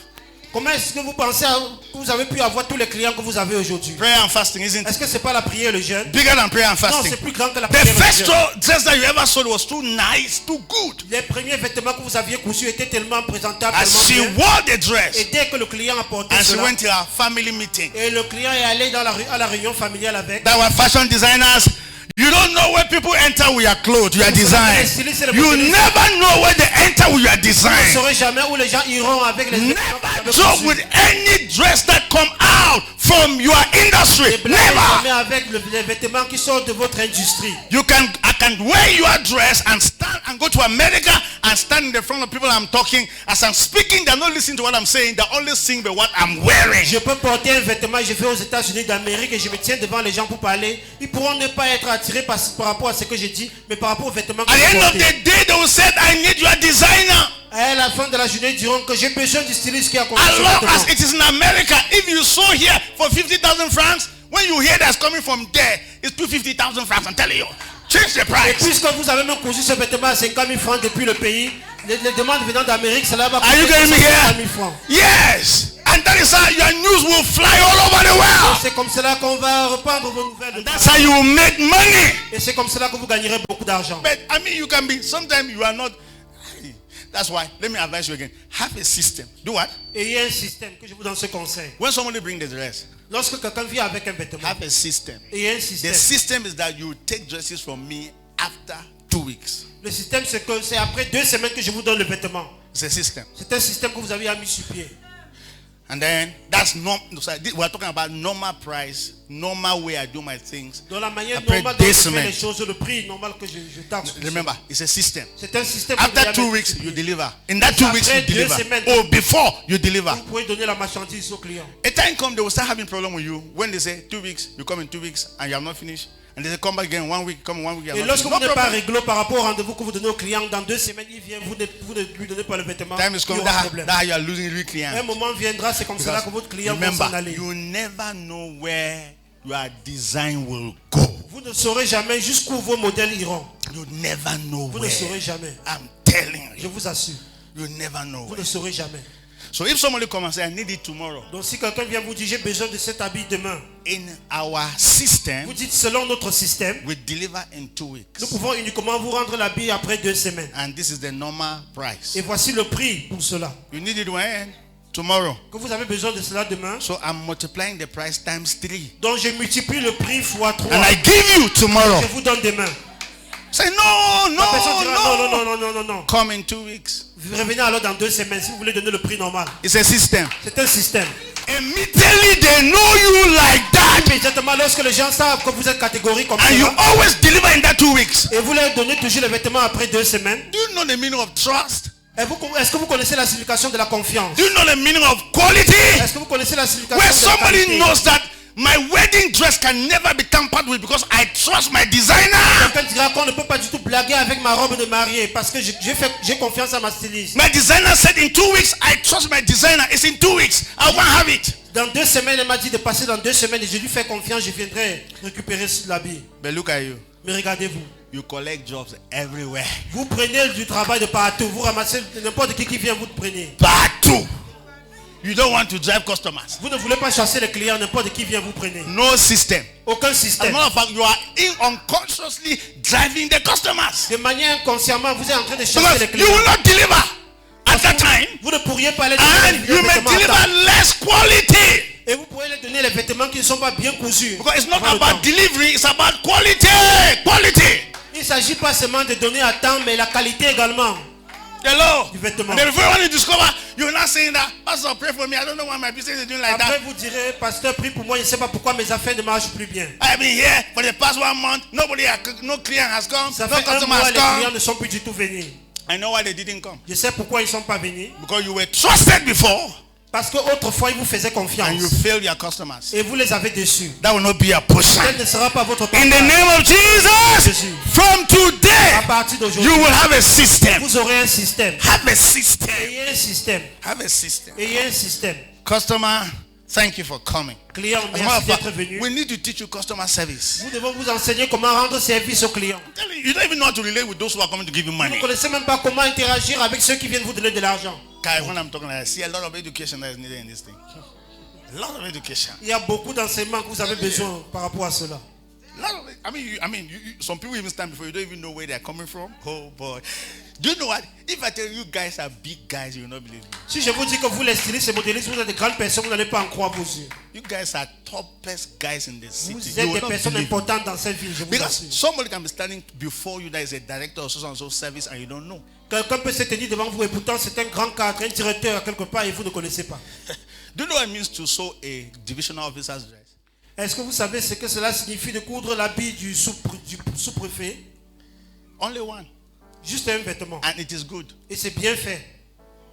Comment est-ce que vous pensez que vous avez pu avoir tous les clients que vous avez aujourd'hui? Prayer and fasting, isn't it? Est-ce que c'est pas la prière et le jeûne? Bigger than prayer and Non, fasting. c'est plus grand que la The prière et le first jeûne. dress that you ever sold was too nice, too good. Les premiers vêtements que vous aviez conçus étaient tellement présentables, As she tellement bien. wore the Et dress dès que le client a porté and she cela, went to her family meeting, et le client est allé dans à la réunion familiale avec, that were fashion designers. You don't know where people enter with your clothes, your design. You never know where they enter with your vous ne design. saurez jamais où les gens iront avec les vêtements que Never vous avez joke conçus. with any dress that come out from your industry. Ne blaguez jamais Never. avec les vêtements qui sortent de votre industrie. I can wear your dress and stand and go to America and stand in the front of people I'm talking. As I'm speaking, they're not listening to what I'm saying. They're only seeing by what I'm wearing. Je peux porter un vêtement, je vais aux États-Unis d'Amérique et je me tiens devant les gens pour parler. Ils pourront ne pas être attirés par rapport à ce que je dis, mais par rapport aux vêtements que At the je end of porte. the day, they will say, I need your designer. À la fin de la journée, ils diront que j'ai besoin du styliste qui a conçu As ce long vêtement. as it is in America, if you saw here for 50,000 francs, when you hear that's coming from there, it's 250,000 francs. I'm telling you, change the Et price. puisque vous avez même conçu ce vêtement à 50 000 francs depuis le pays, les demandes venant d'Amérique, cela va Are you coûter getting me 50 000 here? francs. Yes. And that is how your news will fly all over the Et world. c'est comme cela qu'on va reprendre vos nouvelles. de That's how you will make money. Et c'est comme cela que vous gagnerez beaucoup d'argent. But I mean, you can be, sometimes you are not. That's why, let me advise you again. Have a system. Do what? Et il y a un système que je vous donne ce conseil. When somebody brings the dress, Lorsque quelqu'un vient avec un vêtement, have a system. et il y a un The système. system is that you take dresses from me after 2 weeks. Le système, c'est que c'est après 2 semaines que je vous donne le vêtement. It's a system. C'est un système que vous avez mis sur pied. And then that's not, we're talking about normal price, normal way I do my things. Dans la manière Après normale dont 2 je fais semaines. les choses, le prix normal que je taxe. Remember, it's a system. C'est un système que After vous 2 avez weeks, mis you sur pied. deliver. In that 2 weeks, you Après 2 deliver. semaines. Oh, before you deliver. Vous pouvez donner la marchandise au client. A time comes, they will start having problem with you. When they say 2 weeks, you come in 2 weeks and you have not finished. And they say come back again 1 week, come in 1 week. You Et have not lorsque finished. vous No n'êtes pas problem. réglo par rapport au rendez-vous que vous donnez au client, dans 2 semaines, il vient, vous ne lui donnez pas le vêtement. Time is il y coming, aura that problème. how you are losing real Un clients. moment viendra, c'est comme cela Because que votre client va remember, s'en aller. you never know where your design will go. Vous ne saurez jamais jusqu'où vos modèles iront. You never know Vous ne where. saurez jamais. I'm telling Je you, vous assure. you never know Vous where. ne saurez jamais. So if somebody comes and says, I need it tomorrow, Donc si quelqu'un vient vous dire j'ai besoin de cet habit demain, in our system, vous dites selon notre système, we deliver in 2 nous weeks. pouvons uniquement vous rendre l'habit après 2 semaines. And this is the normal price. Et voici le prix pour cela. You need it when? Tomorrow. Que vous avez besoin de cela demain. So I'm multiplying the price times 3. Donc je multiplie le prix fois 3. And I give you tomorrow. Je vous donne demain. Say no, La personne dira non, no, non, non, non, non, non. Come in 2 weeks. Vous revenez alors dans 2 semaines si vous voulez donner le prix normal. It's a system. C'est un système. Immediately they know you like that. Immédiatement lorsque les gens savent que vous êtes catégorique comme And you ça, always deliver in that 2 weeks. et vous leur donnez toujours les vêtements après 2 semaines, Do you know the meaning of trust? est-ce que vous connaissez la signification de la confiance? Do you know the meaning of quality? Est-ce que vous connaissez la signification Where de la somebody qualité? knows that my wedding dress can never be tampered with because I trust my designer. Quelqu'un dira qu'on ne peut pas du tout blaguer avec ma robe de mariée parce que j'ai confiance à ma styliste. My designer said in 2 weeks, I trust my designer. It's in 2 weeks. I won't have it. Dans 2 semaines, elle m'a dit de passer dans 2 semaines et je lui fais confiance, je viendrai récupérer l'habit. But look at you. Mais regardez-vous, You collect jobs everywhere. vous prenez du travail de partout, vous ramassez n'importe qui vient, vous le prenez. Partout. You don't want to drive customers. Vous ne voulez pas chasser les clients, n'importe qui vient, vous prenez. No system. Aucun As a système. matter of fact, you are unconsciously driving the customers. De manière inconsciemment, vous êtes en train de chasser Because les you clients. will not deliver at that time. Vous ne pourriez pas les And donner you les may vêtements à deliver temps. less quality. Et vous pourrez les donner les vêtements qui ne sont pas bien cousus. Because it's not Avant le about temps. delivery, it's about quality. Quality. Il ne s'agit pas seulement de donner à temps, mais la qualité également. Hello. Du vêtement. And then before you discover, you're not saying that, Pastor, pray for me. I don't know why my business is doing like Après, that. vous direz, pasteur, prie pour moi, je ne sais pas pourquoi mes affaires ne marchent plus bien. I've been here for the past 1 month. No client has come. Ça No fait un customer mois, has les clients come. ne sont plus du tout venus. I know why they didn't come. Je sais pourquoi ils ne sont pas venus. Because you were trusted before Parce qu'autrefois, ils vous faisaient and you confiance. failed your customers. Et vous les avez déçus. That will not be a portion. Tel ne sera pas votre In the partage. name of Jesus, Jésus. from today, À partir you d'aujourd'hui, will have a system. vous aurez un système. Have a system. Ayez un système. Have a system. Ayez un système. Customer, thank you for coming. Client, As a matter of merci d'être fact, venu. we need to teach you customer service. Nous devons vous enseigner comment rendre service aux clients. You don't even know how to relate with those who are coming to give you Vous money. ne connaissez même pas comment interagir avec ceux qui viennent vous donner de l'argent. when I'm talking, I see a lot of education that is needed in this thing. A lot of education. Il y a beaucoup d'enseignements que vous avez besoin par rapport à cela. Some people even stand before you, don't even know where they're coming from. Oh boy. Do you know what? If I tell you guys are big guys, you will not believe me. Si je vous dis que vous les stylistes et modélistes, vous êtes de grandes personnes, vous n'allez pas en croire vos yeux. You guys are toppest guys in the city. Vous êtes des personnes importantes dans cette ville, je vous Because assure. somebody can be standing before you that is a director of so and so service and you don't know. Quelqu'un peut se tenir devant vous et pourtant c'est un grand cadre, un directeur quelque part et vous ne connaissez pas. Do you know what it means to sew a divisional officer's dress? Est-ce que vous savez ce que cela signifie de coudre l'habit du sous-préfet? Only one. Juste un vêtement. And it is good. Et c'est bien fait.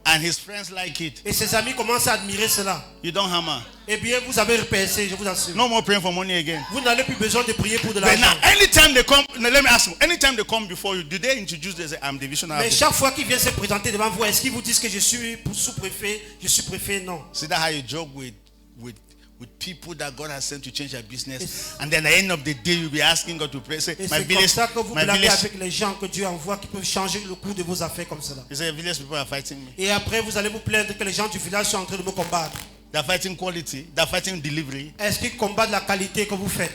And his friends like it. Et ses amis commencent à admirer cela. You don't hammer. Eh bien, vous avez repéré, je vous assure. No more praying for money again. Vous n'avez plus besoin de prier pour de But l'argent. now, anytime they come, now let me ask you, anytime they come before you, do they introduce they say, I'm divisional Mais officer? chaque fois qu'ils viennent se présenter devant vous, est-ce qu'ils vous disent que je suis sous-préfet, je suis préfet? Non. See that how you joke with people that God has sent to change their business, and then at the end of the day you'll be asking God to pray. Say, Et my c'est comme village, ça que vous my blaguez village. avec les gens que Dieu envoie qui peuvent changer le cours de vos affaires comme cela. He said, village people are fighting me. Et après, vous allez vous plaindre que les gens du village sont en train de me combattre. They're fighting quality. They're fighting delivery. Est-ce qu'ils combattent la qualité que vous faites?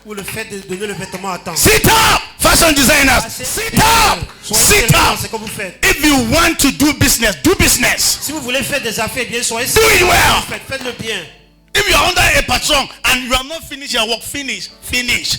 Ou le fait de donner le vêtement à temps? Sit up, fashion designers. Sit up, sit up. C'est que vous faites. If you want to do business. Si vous voulez faire des affaires, bien soyez Do it well. Faites-le bien. If you are under a patron and you have not finished your work, finish.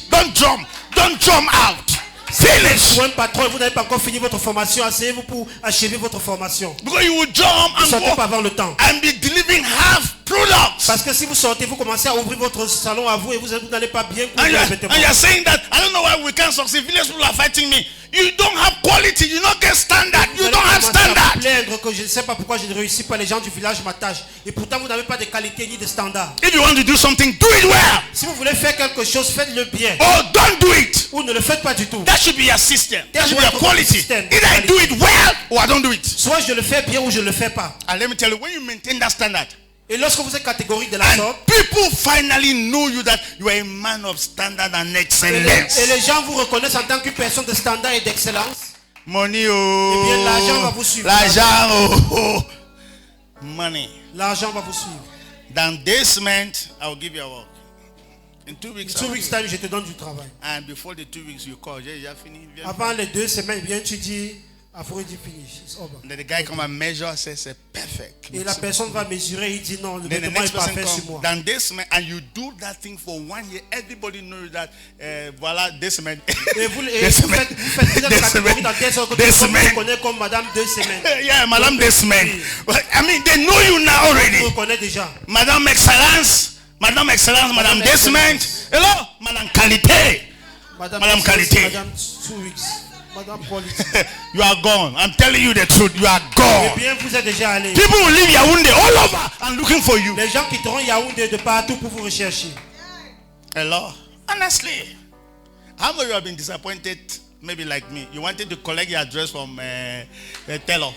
Don't jump out. Finish. Pour un patron, vous n'avez pas encore fini votre formation, asseyez-vous pour achever votre formation. Because you will jump Ne and sortez pas go avant le temps. and be delivering half products. Parce que si vous sortez, vous commencez à ouvrir votre salon à vous et vous n'allez pas bien And couvrir les vêtements. you're saying that I don't know why we can't succeed. Village people are fighting me. You don't have quality. You don't get standard. Vous You allez don't have commencer à vous standard. plaindre que je ne sais pas pourquoi je ne réussis pas, les gens du village m'attachent. Et pourtant, vous n'avez pas de qualité ni de standard. If you want to do something, do it well. Si vous voulez faire quelque chose, faites-le bien. Or don't do it. Ou ne le faites pas du tout. That should be your system. That should be your Votre quality. système. Either I do it well or I don't do it. Soit je le fais bien ou je ne le fais pas. And let me tell you, when you maintain that standard, Et lorsque vous êtes catégorique de la and sorte, people finally know you that you are a man of standard and et excellence. les gens vous reconnaissent en tant qu'une personne de standard et d'excellence, Money, oh. eh bien, l'argent va vous suivre. L'argent, oh. Money. L'argent va vous suivre. Then this month, I will give you a work. In 2 weeks, In 2 weeks time, je te donne du travail. and before the 2 weeks, you call. Yeah, fini. Avant les 2 semaines, bien tu dis, afro dit finish. It's over. Then the guy come and measure, says, perfect. Et la personne va mesurer, il dit non, le Then the vêtement next est person parfait sur comes. moi. Then this man, and you do that thing for 1 year. Everybody knows that. Voila, this man. Et vous This man. faites une This catégorie man. dans telle sorte que This tout le monde man. vous connaît comme Madame 2 semaines. Yeah, Madame this man. Oui. But, I mean, they know you now On already. vous connaît déjà. Madame Excellence. Madame Excellence, Madame Madame Desmond. Hello, Madame Qualité. Madame Qualité. Madame 2 weeks. Madame Quality. You are gone. I'm telling you the truth. You are Eh gone. bien, vous êtes déjà allé. People will leave Yaoundé all over and looking for you. Les gens quitteront Yaoundé de partout pour vous rechercher. Hello. Honestly, how many of you have been disappointed? Maybe like me. You wanted to collect your address from a tailor.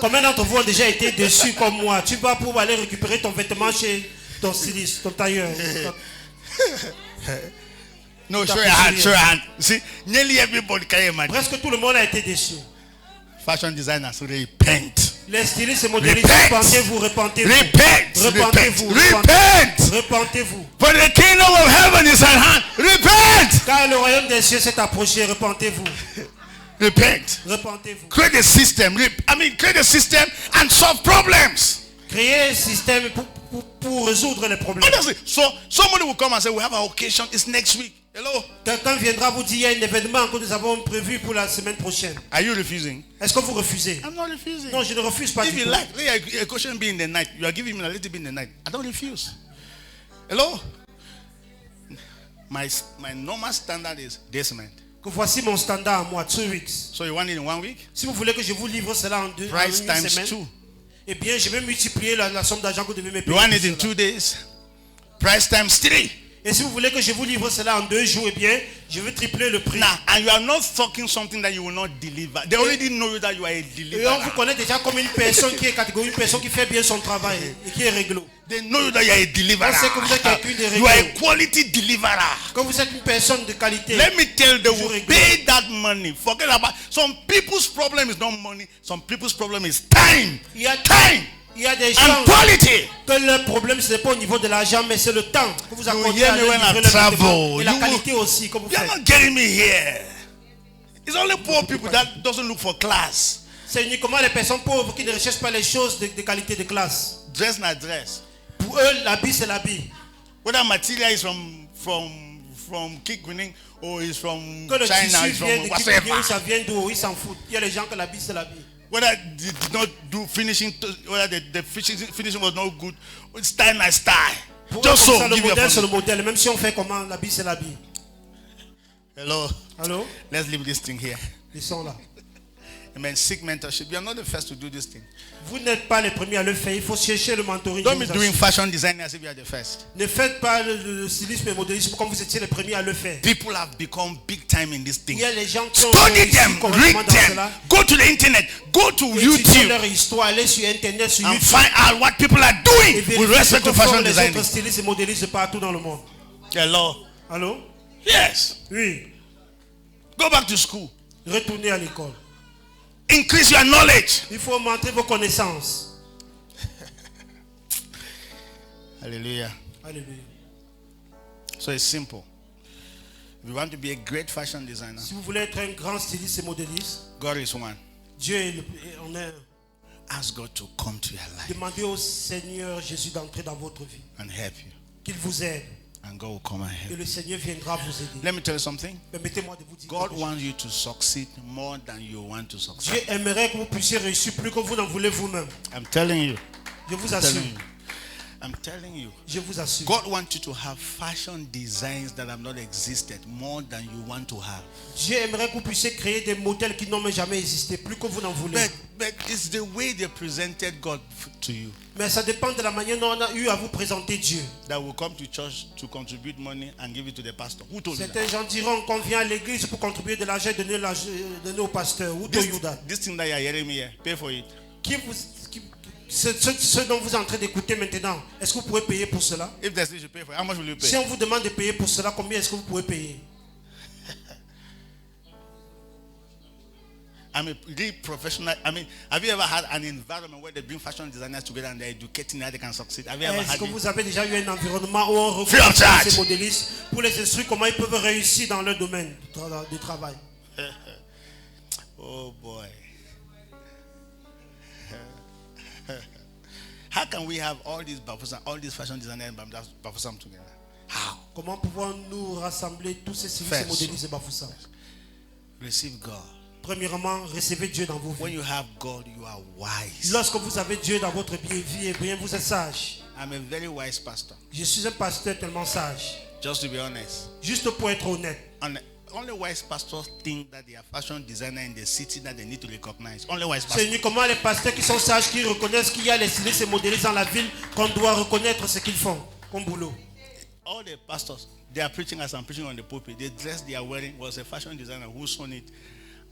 Combien d'entre vous ont déjà été déçus comme moi? Tu vas pouvoir aller récupérer ton vêtement chez ton styliste, ton tailleur. No, show your hand. Show your hand. See, nearly everybody can imagine. Presque tout le monde a été déçu. Fashion designers repent. Les stylistes et modélistes, Repent. repentez-vous, repentez-vous. Repent. Repentez-vous. Repent. Repentez-vous. For the kingdom of heaven is at hand. Repent. Car le royaume des cieux s'est approché, repentez-vous. Repent. Repentez-vous. Create a system. Create a system and solve problems. Créez un système pour résoudre les problèmes. Honestly, so somebody will come and say, we have an occasion. It's next week. Hello. Quelqu'un viendra vous dire, il y a un événement que nous avons prévu pour la semaine prochaine. Are you refusing? Est-ce que vous refusez? I'm not refusing. Non, je ne refuse pas If du you tout. like, let a question be in the night. You are giving me a little bit in the night. I don't refuse. Hello. My normal standard is this month. Que voici mon standard à moi, 2 weeks. So you want it in 1 week? Si vous voulez que je vous livre cela en une Price times semaine, 2. eh bien, je vais multiplier la somme d'argent que vous devez me You payer. want pour it in cela. 2 days? Price times 3. Et si vous voulez que je vous livre cela en 2 jours, eh bien, je vais tripler le prix. Now, and you are not talking something that you will not deliver. They already know you that you are a Et on deliverer. vous connaît déjà comme une personne qui est catégorie, une personne qui fait bien son travail et qui est réglo. They know you that you are a deliverer. On sait que vous êtes quelqu'un de You are a réglo. quality deliverer. Quand vous êtes une personne de qualité, Let me tell you, they Toujours will réglo. pay that money. Forget about. Some people's problem is not money. Some people's problem is time. il y a, Time il y a des gens and quality. que le problème ce n'est pas au niveau de l'argent, mais c'est le temps que vous accordez hear à me leur when I livrer le travel. vêtement. Et la You qualité aussi que vous You are faites. not getting me here. It's only poor people that doesn't look for class. C'est uniquement les personnes pauvres qui ne recherchent pas les choses de qualité de classe. Dress not dress. Pour eux, l'habit c'est l'habit. Whether material is from Kikwining or is from Que le China, tissu is vient from de whatever. qui ça vient d'où, ils s'en foutent. Il y a les gens que l'habit c'est l'habit. Whether they did not do finishing, whether the finishing was not good, style not style. Pour eux, Just comme so. ça, le Give me modèle a c'est le modèle. Même si on fait comment, l'habit c'est l'habit. Hello. Allô? Let's leave this thing here. Ils sont là. Amen. Seek mentorship. You are not the first to do this thing. Vous n'êtes pas les premiers à le faire. Il faut chercher le mentoring. Don't Je be vous doing assure. fashion design as if you are the first. Ne faites pas le stylisme et le modélisme comme vous étiez les premiers à le faire. People have become big time in this Il thing. y a les gens qui ont Study réussi them, correctement read dans them, cela. go to the internet, go to Étudiez YouTube leur histoire, allez sur Internet, sur and YouTube. find out what people are Et doing with vérifiez ce respect que to font fashion les design. autres stylistes et modélistes partout dans le monde. Hello. Allô? Yes. Oui. Go back to school. Retournez à l'école. Increase your knowledge. Il faut montrer vos connaissances. Hallelujah. Alléluia. So it's simple. If you want to be a great fashion designer, Si vous voulez être un grand styliste et modéliste, God is one. Dieu est on est. Ask God to come to your life Demandez au Seigneur Jésus d'entrer dans votre vie. and help you. Qu'il vous aide. And God will come and help Et you. le Seigneur viendra vous aider. Let me tell you something. Permettez-moi de vous dire. God quelque chose. wants you to succeed more than you want to succeed. Dieu aimerait que vous puissiez réussir plus que vous n'en voulez vous-même. I'm telling you. Je vous I'm assure. telling you. I'm telling you. Je vous assure. God wants you to have fashion designs that have not existed more than you want to have. Dieu aimerait que vous puissiez créer des modèles qui n'ont jamais existé, plus que vous n'en voulez. But it's the way they presented God to you Mais ça dépend de la manière dont on a eu à vous présenter Dieu. that will come to church to contribute money and give it to the pastor. Who told you that? Certains gens diront qu'on vient à l'église pour contribuer de l'argent et donner au pasteur. Who told you that? This thing that you are hearing me here, pay for it. Ce dont vous êtes en train d'écouter maintenant, est-ce que vous pouvez payer pour cela? If they say you should pay for it, how much will you Si pay? on vous demande de payer pour cela, combien est-ce que vous pouvez payer? I'm a really professional. I mean, have you ever had an environment where they bring fashion designers together and they're educating how they can succeed? Have you ever Est-ce had que it? vous avez déjà eu un environnement où on Free of recrute charge. ces modélistes pour les instruire comment ils peuvent réussir dans leur domaine de travail? Oh boy. How can we have all these Bafusam, all these fashion designers and Bafusam together? How? Comment pouvons-nous rassembler tous ces stylistes et First. modélistes et Bafoussam? Receive God. Premièrement, recevez Dieu dans vos When vies. you have God, you are wise. Lorsque vous avez Dieu dans votre vie, eh bien, vous êtes sage. I'm a very wise pastor. Je suis un pasteur tellement sage. Just to be honest. Juste pour être honnête. And only wise pastors think that they are fashion designer in the city that they need to recognize. Only wise C'est pastors. uniquement les pasteurs qui sont sages qui reconnaissent qu'il y a les stylistes et modélistes dans la ville qu'on doit reconnaître ce qu'ils font comme boulot. All the pastors, they are preaching as I'm preaching on the pulpit. The dress they are wearing was a fashion designer who sewn it.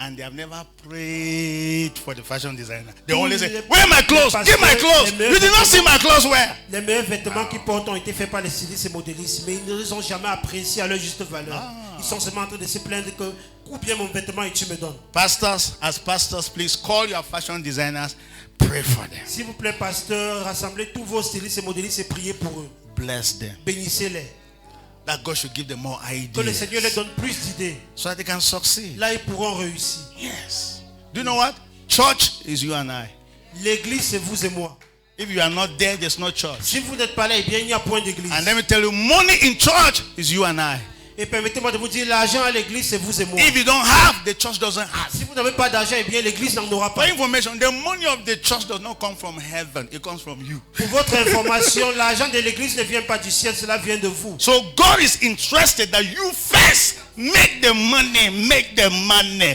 And they have never prayed for the fashion designer. They only say, wear my clothes, give my clothes. You did not see my clothes wear. Les meilleurs vêtements qu'ils portent ont été faits par les stylistes et modélistes, mais ils ne les ont jamais appréciés à leur juste valeur. Ils sont seulement en train de se plaindre que combien mon vêtement et tu me donnes. Pastors, as pastors, please call your fashion designers, pray for them. S'il vous plaît, pasteur, rassemblez tous vos stylistes et modélistes et priez pour eux. Bless them. Bénissez-les. That God should give them more Que le ideas Seigneur leur donne plus d'idées. so that they can succeed. Là, ils pourront réussir. Yes. Do you know what? Church is you and I. L'église, c'est vous et moi. If you are not there, there's no church. Si vous n'êtes pas là, eh bien, il n'y a point d'église. And let me tell you, money in church is you and I. Et permettez-moi de vous dire, l'argent à l'église, c'est vous et moi. If you don't have, the church doesn't have. Si vous n'avez pas d'argent, eh bien, l'église n'en aura For pas. information, the money of the church does not come from heaven. It comes from you. Pour votre information, l'argent de l'église ne vient pas du ciel, cela vient de vous. So God is interested that you first make the money,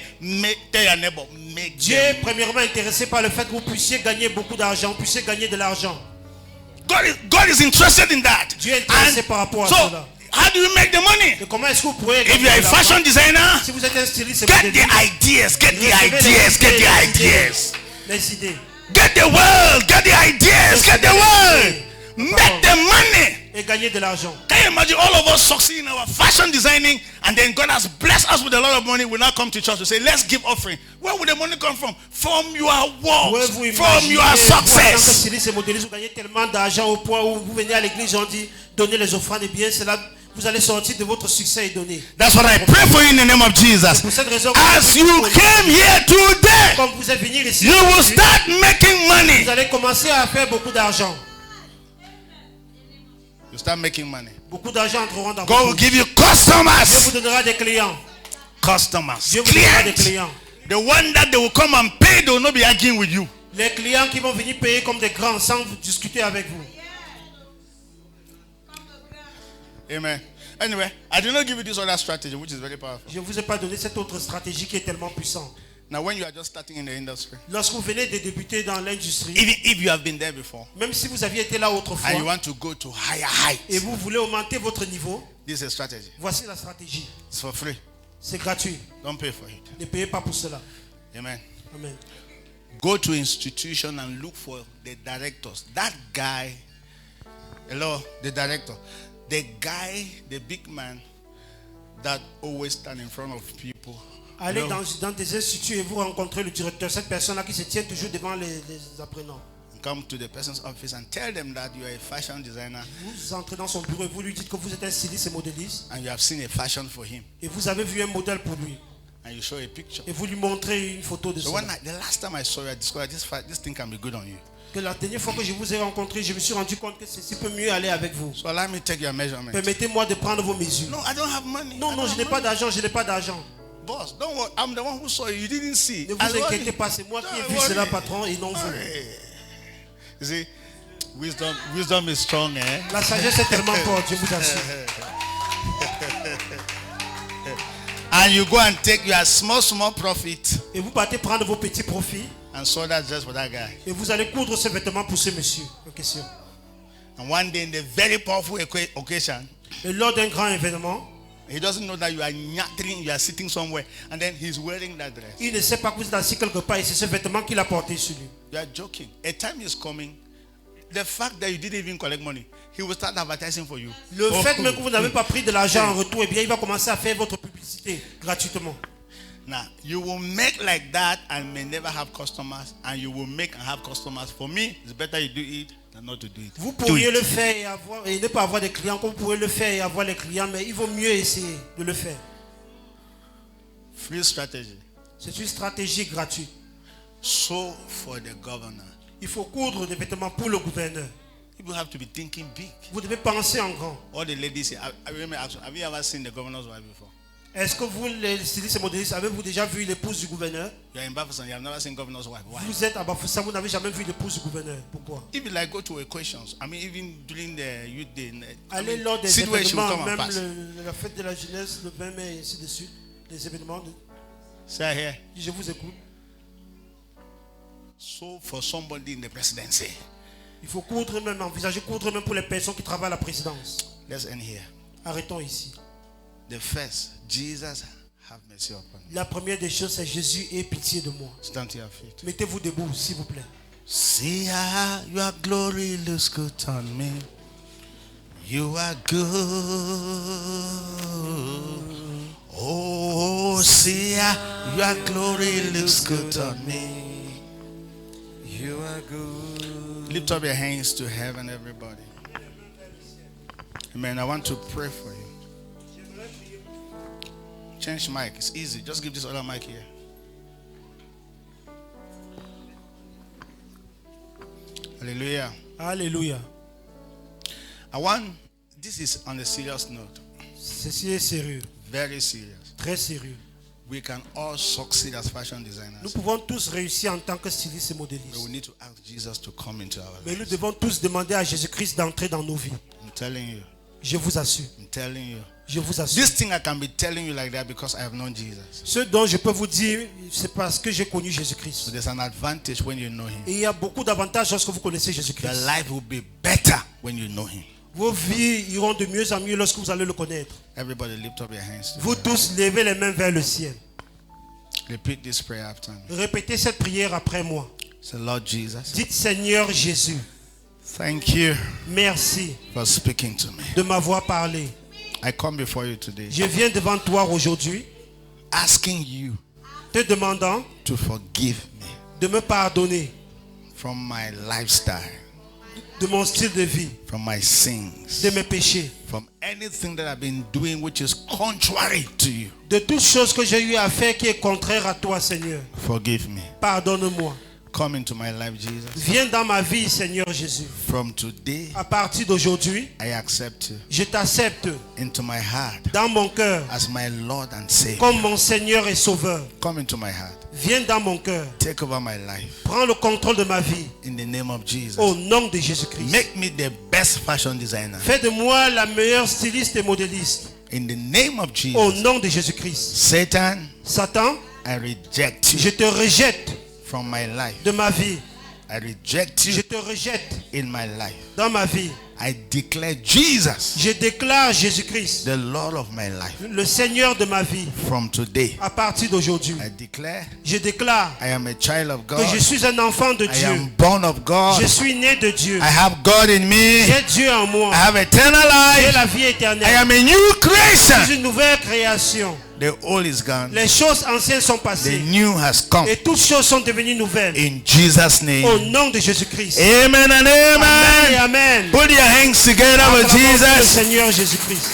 tell your neighbor, make Dieu them. est premièrement intéressé par le fait que vous puissiez gagner beaucoup d'argent, puissiez gagner de l'argent. God is interested in that. Dieu est intéressé par rapport à so, cela. how do you make the money? Et comment est-ce que vous pourrez If you are a fashion designer, si vous êtes un styliste, get the ideas, get the ideas, get the ideas. Les idées. Get the world, get the ideas, get the world. Make the money. Et gagner de l'argent. Can you imagine all of us succeed in our fashion designing, and then God has blessed us with a lot of money? We now come to church to say, let's give offering. Where would the money come from? From your work, from your success. Vous gagnez tellement d'argent au point où vous venez à l'église, on dit donnez les offrandes et bien cela. Vous allez sortir de votre succès et donner. That's what I pray for you in the name of Jesus. Pour cette raison, as you came here today, comme vous êtes venu ici, you will start making money. Vous allez commencer à faire beaucoup d'argent. You start making money. Beaucoup d'argent entreront dans God will give you customers. Dieu vous donnera des clients. Customers. Dieu vous donnera des clients. The one that they will come and pay, they will not be arguing with you. Les clients qui vont venir payer comme des grands sans discuter avec vous. Amen. Anyway, I did not give you this other strategy, which is very powerful. Je ne vous ai pas donné cette autre stratégie qui est tellement puissante. Now, when you are just starting in the industry, lorsque vous venez de débuter dans l'industrie, even if you have been there before, même si vous aviez été là autrefois, and you want to go to higher heights, et vous voulez augmenter votre niveau, this is a strategy. Voici la stratégie. It's for free. C'est gratuit. Don't pay for it. Ne payez pas pour cela. Amen. Amen. Go to institution and look for the directors. That guy, hello, the director, the guy, the big man that always stand in front of people. Allez dans des instituts et vous rencontrez le directeur, cette personne-là qui se tient toujours devant les apprenants. Come to the person's office and tell them that you are a fashion designer. Vous entrez dans son bureau et vous lui dites que vous êtes un styliste et modéliste. And you have seen a fashion for him. Et vous avez vu un modèle pour lui. And you show a picture. Et vous lui montrez une photo de ça. The last time I saw you, I discovered this thing can be good on you. Que la dernière fois que je vous ai rencontré, je me suis rendu compte que ceci peut mieux aller avec vous. So allow me to take your measurement. Permettez-moi de prendre vos mesures. No, I don't have money. Non, je n'ai pas d'argent, je n'ai pas d'argent. Boss, don't worry. I'm the one who saw you. You didn't see. Ne vous inquiétez pas, c'est moi qui ai vu cela, patron, et non vous. You see, wisdom is strong, eh? La sagesse est tellement forte, je vous assure. And you go and take your small profit. Et vous partez prendre vos petits profits. And so that's just for that guy. Et vous allez coudre ce vêtement pour ce monsieur en question. And one day in the very powerful occasion, et lors d'un grand événement, he doesn't know that you are sitting somewhere, and then he's wearing that dress. Il ne sait pas que vous êtes assis quelque part et c'est ce vêtement qu'il a porté sur lui. You are joking. A time is coming. The fact that you didn't even collect money, he will start advertising for you. Le fait même que vous n'avez pas pris de l'argent en retour, eh bien, il va commencer à faire votre publicité gratuitement. Now, you will make like that and may never have customers, and you will make and have customers. For me, it's better you do it than not to do it. Vous pourriez le faire et ne pas avoir des clients, comme vous pouvez le faire et avoir les clients, mais il vaut mieux essayer de le faire. Free strategy. C'est une stratégie gratuite. So for the governor. Il faut coudre des vêtements pour le gouverneur. People have to be thinking big. Vous devez penser en grand. All the ladies here, have you ever seen the governor's wife before? Est-ce que vous, les stylistes et modélistes, avez-vous déjà vu l'épouse du gouverneur? You are in Bafoussam, you have never seen governor's wife. Why? Vous êtes à Bafoussam, vous n'avez jamais vu l'épouse du gouverneur. Pourquoi? If you like go to equations, I mean even during the youth day, allez lors des événements, même la fête de la jeunesse, le 20 mai et ainsi de suite, des événements. Say here. Je vous écoute. So for somebody in the presidency. Il faut coudre même, envisager coudre même pour les personnes qui travaillent à la présidence. Let's end here. Arrêtons ici. The first, Jesus, have mercy upon me. La première des choses, c'est Jésus, aie pitié de moi. Stand to your feet. Mettez-vous debout, s'il vous plaît. See how your glory looks good on me. You are good. Oh, see how your glory looks good on me. You are good. Lift up your hands to heaven, everybody. Amen. I want to pray for you. Change mic. It's easy. Just give this other mic here. Hallelujah. Alléluia. This is on a serious note. Ceci est sérieux. Very serious. Très sérieux. We can all succeed as fashion designers. Nous pouvons tous réussir en tant que stylistes et But we modélistes. need to ask Jesus to come into our Mais nous lives. devons tous demander à Jésus-Christ d'entrer dans nos vies. I'm telling you. Je vous assure. I'm telling you. Je vous assure. This thing I can be telling you like that because I have known Jesus. Ce dont je peux vous dire, c'est parce que j'ai connu So Jésus-Christ. there's an advantage when you know him. Et il y a beaucoup d'avantages lorsque vous connaissez Your Jésus-Christ. life will be better when you know him. Vos vies iront de mieux en mieux lorsque vous allez le connaître. Everybody lift up your hands. Vous tous levez les mains vers le ciel. Repeat this prayer after me. Répétez cette prière après moi. Say, Lord Jesus, Dites Seigneur Jésus, thank you merci for speaking to me. de m'avoir parlé. I come before you today Je viens devant toi aujourd'hui asking you te demandant to forgive me de me pardonner from my lifestyle, de mon style de vie, from my sins, de mes péchés, from anything that I've been doing which is contrary to you. de toutes choses que j'ai eu à faire qui est contraire à toi, Seigneur. Forgive me. Pardonne-moi. Come into my life, Jesus. Viens dans ma vie, Seigneur Jésus. From today, À partir d'aujourd'hui, I accept you je t'accepte into my heart dans mon cœur as my Lord and Savior. comme mon Seigneur et Sauveur. Come into my heart. Viens dans mon cœur. Take over my life. Prends le contrôle de ma vie In the name of Jesus. au nom de Jésus-Christ. Make me the best fashion designer. Fais de moi la meilleure styliste et modéliste In the name of au Jesus. nom de Jésus-Christ. Satan, Satan, I reject you je te rejette from my life. de ma vie. I reject Je you te rejette in my life. dans ma vie. I declare Jesus Je déclare Jésus-Christ, the Lord of my life. le Seigneur de ma vie. From today, À partir d'aujourd'hui, I declare je déclare I am a child of que God. je suis un enfant de I Dieu. am born of God. Je suis né de Dieu. I have God in me. J'ai Dieu en moi. I have eternal J'ai life. la vie I éternelle. am a new Je creation. suis une nouvelle création. The old is gone. Les choses anciennes sont The passées new has come. et toutes choses sont devenues nouvelles. In Jesus' Au name. nom de Jésus-Christ. Amen and Amen et amen. amen. Put your hands together with Acclamons le Jesus. Seigneur Jésus-Christ.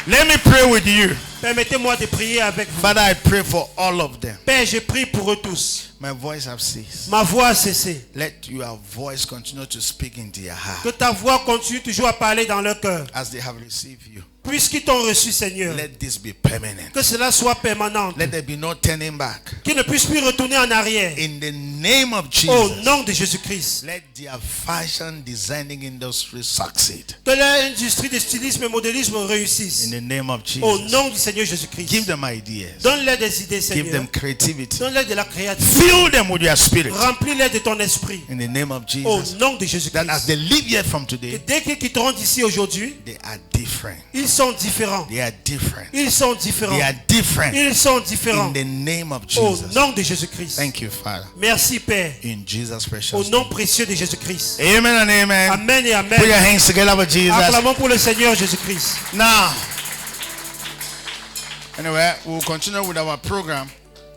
Let me pray with you. Permettez-moi de prier avec vous. Father, I pray for all of them. Père, je prie pour eux tous. My voice have ceased. Ma voix a cessé. Let your voice continue to speak into your Que heart ta voix continue toujours à parler dans leur cœur. as they have received you. Puisqu'ils t'ont reçu, Seigneur. Let this be permanent. Que cela soit permanent. Let there be no turning back. Qu'ils ne puissent plus retourner en arrière. In the name of Au Jesus, nom de Jésus-Christ. let their fashion designing industry succeed. Que l'industrie de stylisme et modélisme In réussisse. the name of Au Jesus, nom du Seigneur Jésus-Christ. give them ideas. Donne-leur des idées, Give Seigneur. them creativity. Donne-leur de la créativité. Fill them with your spirit. Remplis-les de ton esprit. In the name of Au Jesus, nom de that as Jésus-Christ. they leave here from Et today, dès qu'ils quitteront d'ici aujourd'hui, they are different. ils sont différents. They are different. Ils sont différents. They are different. Ils sont différents. In the name of Au Jesus. nom de Jésus-Christ. Thank you, Father. Merci, Père. In Jesus' precious Au name. nom précieux de Jésus-Christ. Amen and amen. Amen et Put your amen. hands together with Jesus. Acclamons pour le Seigneur Jésus-Christ. Now, anyway, we'll continue with our program,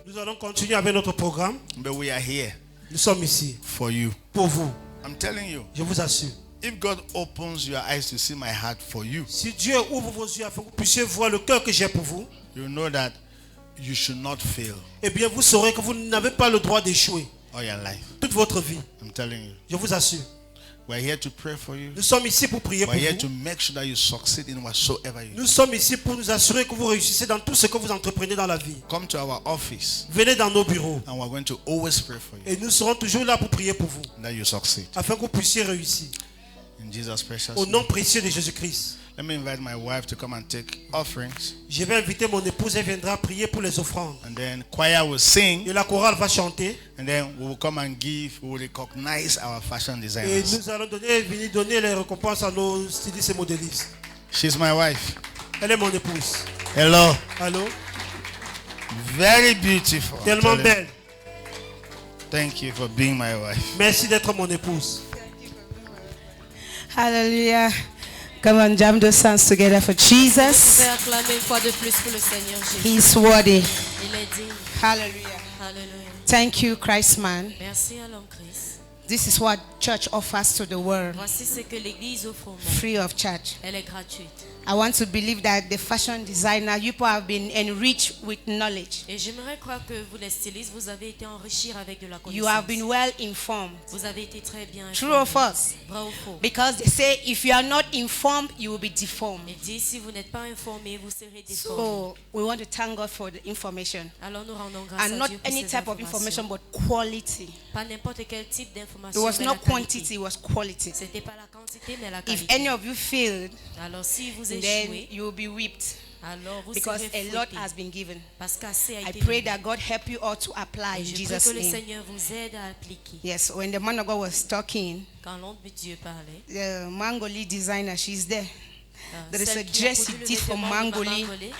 Nous allons continuer avec notre programme. but we are here Nous sommes ici for you. pour vous. I'm telling you, Je vous assure. if God opens your eyes to see my heart for you, Si Dieu ouvre vos yeux afin que vous puissiez voir le cœur que j'ai pour vous, you know that you should not fail eh bien vous saurez que vous n'avez pas le droit d'échouer all your life. toute votre vie. I'm telling you. Je vous assure. We're here to pray for you. Nous sommes ici pour prier pour We're here to vous. make sure that you succeed in whatsoever you do. Nous sommes ici pour nous assurer que vous réussissez dans tout ce que vous entreprenez dans la vie. Come to our office Venez dans nos bureaux and we're going to always pray for you et nous serons toujours là pour prier pour vous that you succeed. afin que vous puissiez réussir. In Jesus' precious Au name. nom précieux de Jésus-Christ. Let me invite my wife to come and take offerings, Je vais inviter mon épouse, elle viendra prier pour les offrandes. and then choir will sing, Et la chorale va chanter. and then we will come and give, we will recognize our fashion Et designers. nous allons venir donner les récompenses à nos stylistes et modélistes. She's my wife. Elle est mon épouse. Hello. Allô? Very beautiful. I'm Tellement telling you. belle. Thank you for being my wife. Merci d'être mon épouse. Hallelujah. Come on, jam those hands together for Vous Jesus. pouvez acclamer une fois de plus pour le Seigneur Jésus. He's worthy. Il est digne. Hallelujah. Alléluia. Thank you, Christ man. Merci à l'homme Christ. This is what church offers to the world, Voici ce que l'Église offre au monde. free of charge. Elle est gratuite. I want to believe that the fashion designer, you people have been enriched with knowledge. Et j'aimerais croire que vous, les stylistes, vous avez été enrichis avec de la You have connaissance. been well informed. Vous avez été très bien True or informés. false? Vrai ou faux? Because they say if you are not informed, you will be deformed. Il dit, si vous n'êtes pas informé, vous serez déformé. So we want to thank God for the information. Alors nous rendons grâce And à not Dieu pour any ces type of informations. information, but quality. Pas n'importe quel type It d'information. was mais not la qualité. quantity, it was quality. C'était pas la quantité, mais la If qualité. any of you failed, Alors si vous then échouez, you will be whipped. Alors vous because serez a lot fouettés. has been given. Parce qu'assez a I été pray donné. that God help you all to apply Et in je prie Jesus' que le name. Seigneur vous aide à appliquer. Yes, when the man of God was talking, Quand l'homme de Dieu parlait, the Mangoli designer, she's there. There is celle a qui a dress produit he le did for vêtement de Maman Mangoli. Angolé,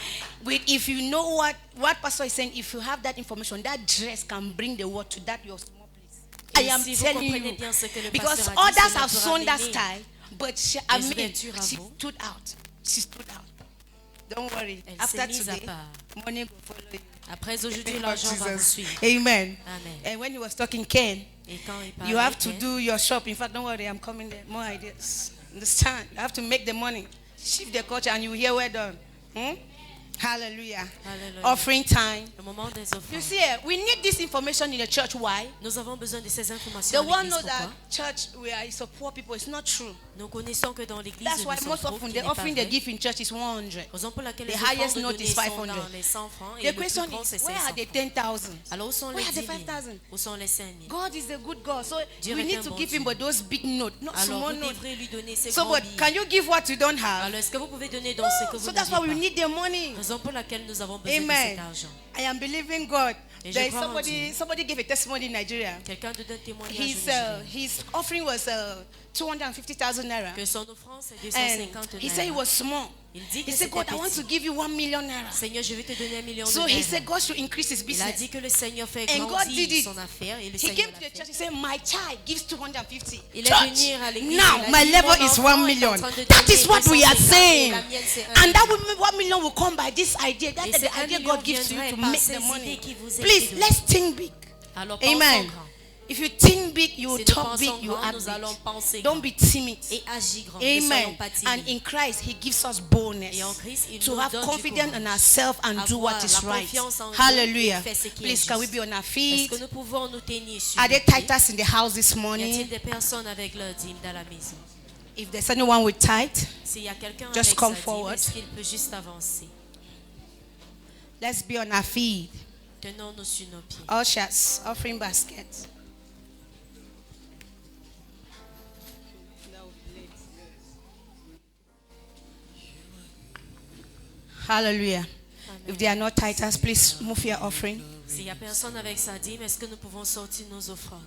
Wait, if you know what Pastor is saying, if you have that information, that dress can bring the word to that your small place. I Et am si vous telling comprenez you, bien ce que le because pasteur a dit, others cela have pourra sewn that amener style, but she, ouvertures à she vous. stood out. She stood out. Don't worry. Elle After s'est mise à today, part. money will follow you. Après aujourd'hui, Name of l'argent va vous Jesus. suivre. Amen. Amen. And when he was talking, Ken, Et quand il parlait, you have to Ken, do your shop. In fact, don't worry, I'm coming there. More ideas. Understand? You have to make the money. Shift the culture and you hear well done. Hallelujah. Hallelujah. Offering time. le moment des You offrandes. see, we need this information in the church. Why? Nous avons besoin de ces informations The à one l'église. knows that Pourquoi? church where it's a poor people. It's not true. Nous connaissons que dans l'église, That's nous why sommes most pauvres, often qui the n'est pas offering they vrai. give in church is 100. Raison pour laquelle The les highest offrandes note données is sont 500. dans les 100 francs et The le plus question grand c'est is, 500 where are the francs. 10,000? Alors où sont Where les are the 10 000? 5,000? Où sont les 5 000? God is a good God. So Dieu we est need un to bon give him Dieu. but those big notes, not Alors small vous notes. devrez lui donner ces So, grands but billets. can you give what you don't have? Alors est-ce que vous pouvez donner dans ce que vous So that's why we n'avez need the money. pas? Raison pour laquelle nous avons besoin de Amen. cet argent. I am believing God. Et je There is crois en Dieu. somebody gave a testimony in Nigeria. Quelqu'un de donne témoignage His offering was 250,000 naira. que son offrande c'est And 250 he said he naira. was small. Il dit que He said, c'était God, I want petit. to give you 1 million naira. Seigneur, je vais te donner 1 million de So he naira. said God should increase his Il a business. dit que le Seigneur fait And God did grandir it. son affaire et le He Seigneur came l'a to the fait. church. He said, my child gives 250. Il est Church, venu à l'église, now il a my dit, level mon is enfant 1 est million. en train de That donner is what we are 250 saying. et la mienne, c'est 1 And that million. 1 million will come by this idea. That's Et the c'est 1 idea million God gives to you viendrait to par make ces the idées money. qui vous Please, aident. let's think big. Alors pensons Amen. grand. If you think big, you will Si nous talk big, pensons you grand, act nous allons big. penser Don't grand. be timid. Et agis grand. Ne soyons Amen. pas And timides. in Christ, He gives us boldness Et en Christ, il to nous have donne du confidence courage. in ourselves and do what Avoir is la right. confiance en Dieu Hallelujah. et faire ce qui est Please, can we juste. be on our Est-ce feet? que nous pouvons nous tenir sur Are les there pieds? tithes in the house this Y a-t-il morning? des personnes avec leur dîme dans la maison? If there's anyone with tithe, S'il y a quelqu'un Just avec come sa dîme, forward. est-ce qu'il peut juste avancer? let's be on our feet. Tenons-nous sur nos pieds. Ushers, offering baskets. Hallelujah. If there are no tithes, please move your offering. S'il n'y a personne avec sa dîme, est-ce que nous pouvons sortir nos offrandes?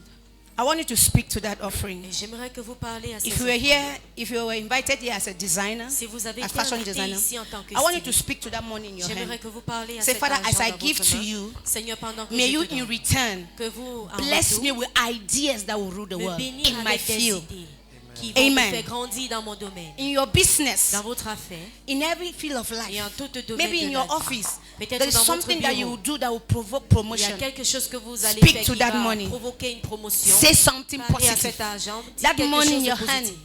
I want you to speak to that offering. Et j'aimerais que vous parliez à ces If you were offrandes. here, if you were invited here as a designer, Si vous avez a été fashion invité designer, ici en tant que I want you to styliste, speak to that money in your j'aimerais hand. que vous parliez à Say, cet Father, argent as I dans give votre to main. you, Seigneur, pendant que may je you te in donne, return que vous en bless retour, me with ideas that will rule the me world bénir in my avec des field, idées qui vont Amen. me faire grandir dans mon domaine, in your business, dans votre affaire in every field of et life. en tout domaine Maybe de in la your vie. office, Peut-être there is dans votre something that you bureau. will do that will provoke Il y promotion. a quelque chose que vous allez Speak faire to qui that va money. provoquer une promotion. Say something Parlez à positive. cet argent, dites That quelque money in chose de your hand positif.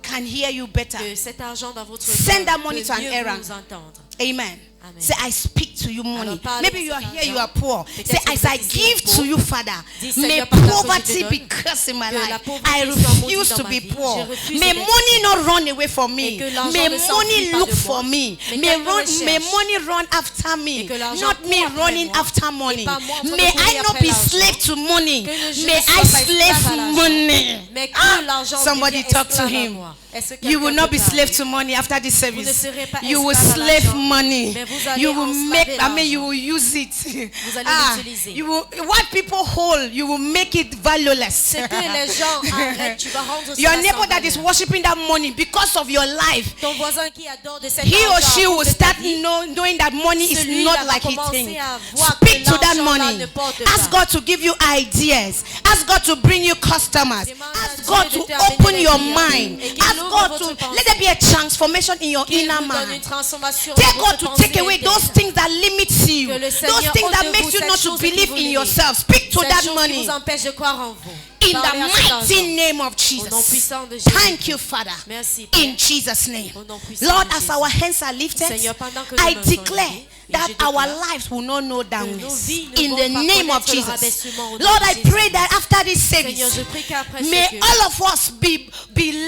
can hear you better. Que cet argent dans votre Send main that money to peut an mieux errand. vous entendre. Amen. Amen. Say, I speak to you money. Alors, parlez Maybe à you are cet here, you are argent. poor. Peut-être Say, que as vous I êtes ici give pauvre. to you, Father, Dis, may Seigneur, pendant que je te poverty donne, be cursed in my que la life. pauvreté I soit maudite refuse dans to ma be vie. poor. Je refuse May d'être money not run away from Et me. que l'argent May ne s'enfuit money pas look de moi. for me. Mais May qu'elle me may recherche. money run after me. Et que l'argent Not me court après running moi. after Et money. pas moi en train de May I courir not après be l'argent. slave to money. Que je May ne I sois pas esclave à slave l'argent. money. Mais que l'argent Somebody devienne talk to esclave à him. moi. Est-ce que You will quelqu'un not be peut slave parler? to money after this Vous ne service. serez pas You will esclave à slave l'argent, money. mais vous allez You will make, enslaver I mean, you l'argent. will use it. Vous allez l'utiliser. You will, what people hold, you will make it valueless. Ce que les gens arrêtent, tu vas rendre Your cela neighbor sans that is valeur. worshiping that money because of your life, Ton voisin qui adore de cet he or argent she à will cause de ta start vie, knowing that money is celui-là not va like he commencer thinks. à voir que Speak to that l'argent là money. ne porte Ask pas. God to give you ideas. Ask God to bring you customers. Demande à Ask Dieu God de to te amener open des your clients mind. et qu'il Ask ouvre God votre to pensée. let there be a transformation in your Qu'il inner vous donne man. une transformation Tell dans God votre to pensée take away those intérieure. things that limit you. Que le Those Seigneur things that ôte de make vous you cette not to chose qui believe vous in limite. yourself. Speak to Cette that chose qui money. vous empêche de croire en vous. In Parlez à cet the argent. mighty name of Au nom Jesus. puissant de Jésus. Thank you, Father. Merci, Père. In Jesus' name. Au nom puissant Lord, de as Jésus. our hands are lifted, Seigneur, pendant que nos I mains sont declare levées, et that je our déclare lives will not know nos downwards. vies ne In vont the pas name of connaître le Jesus. rabaissement au nom Lord, de I Jésus. pray that after this Seigneur, service, je prie qu'après may ce all of us be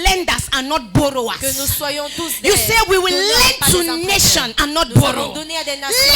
lenders and not borrowers. que nous soyons tous des You say we will donneurs, lend pas des to emprunteurs. nations and not Nous allons borrow. donner à des nations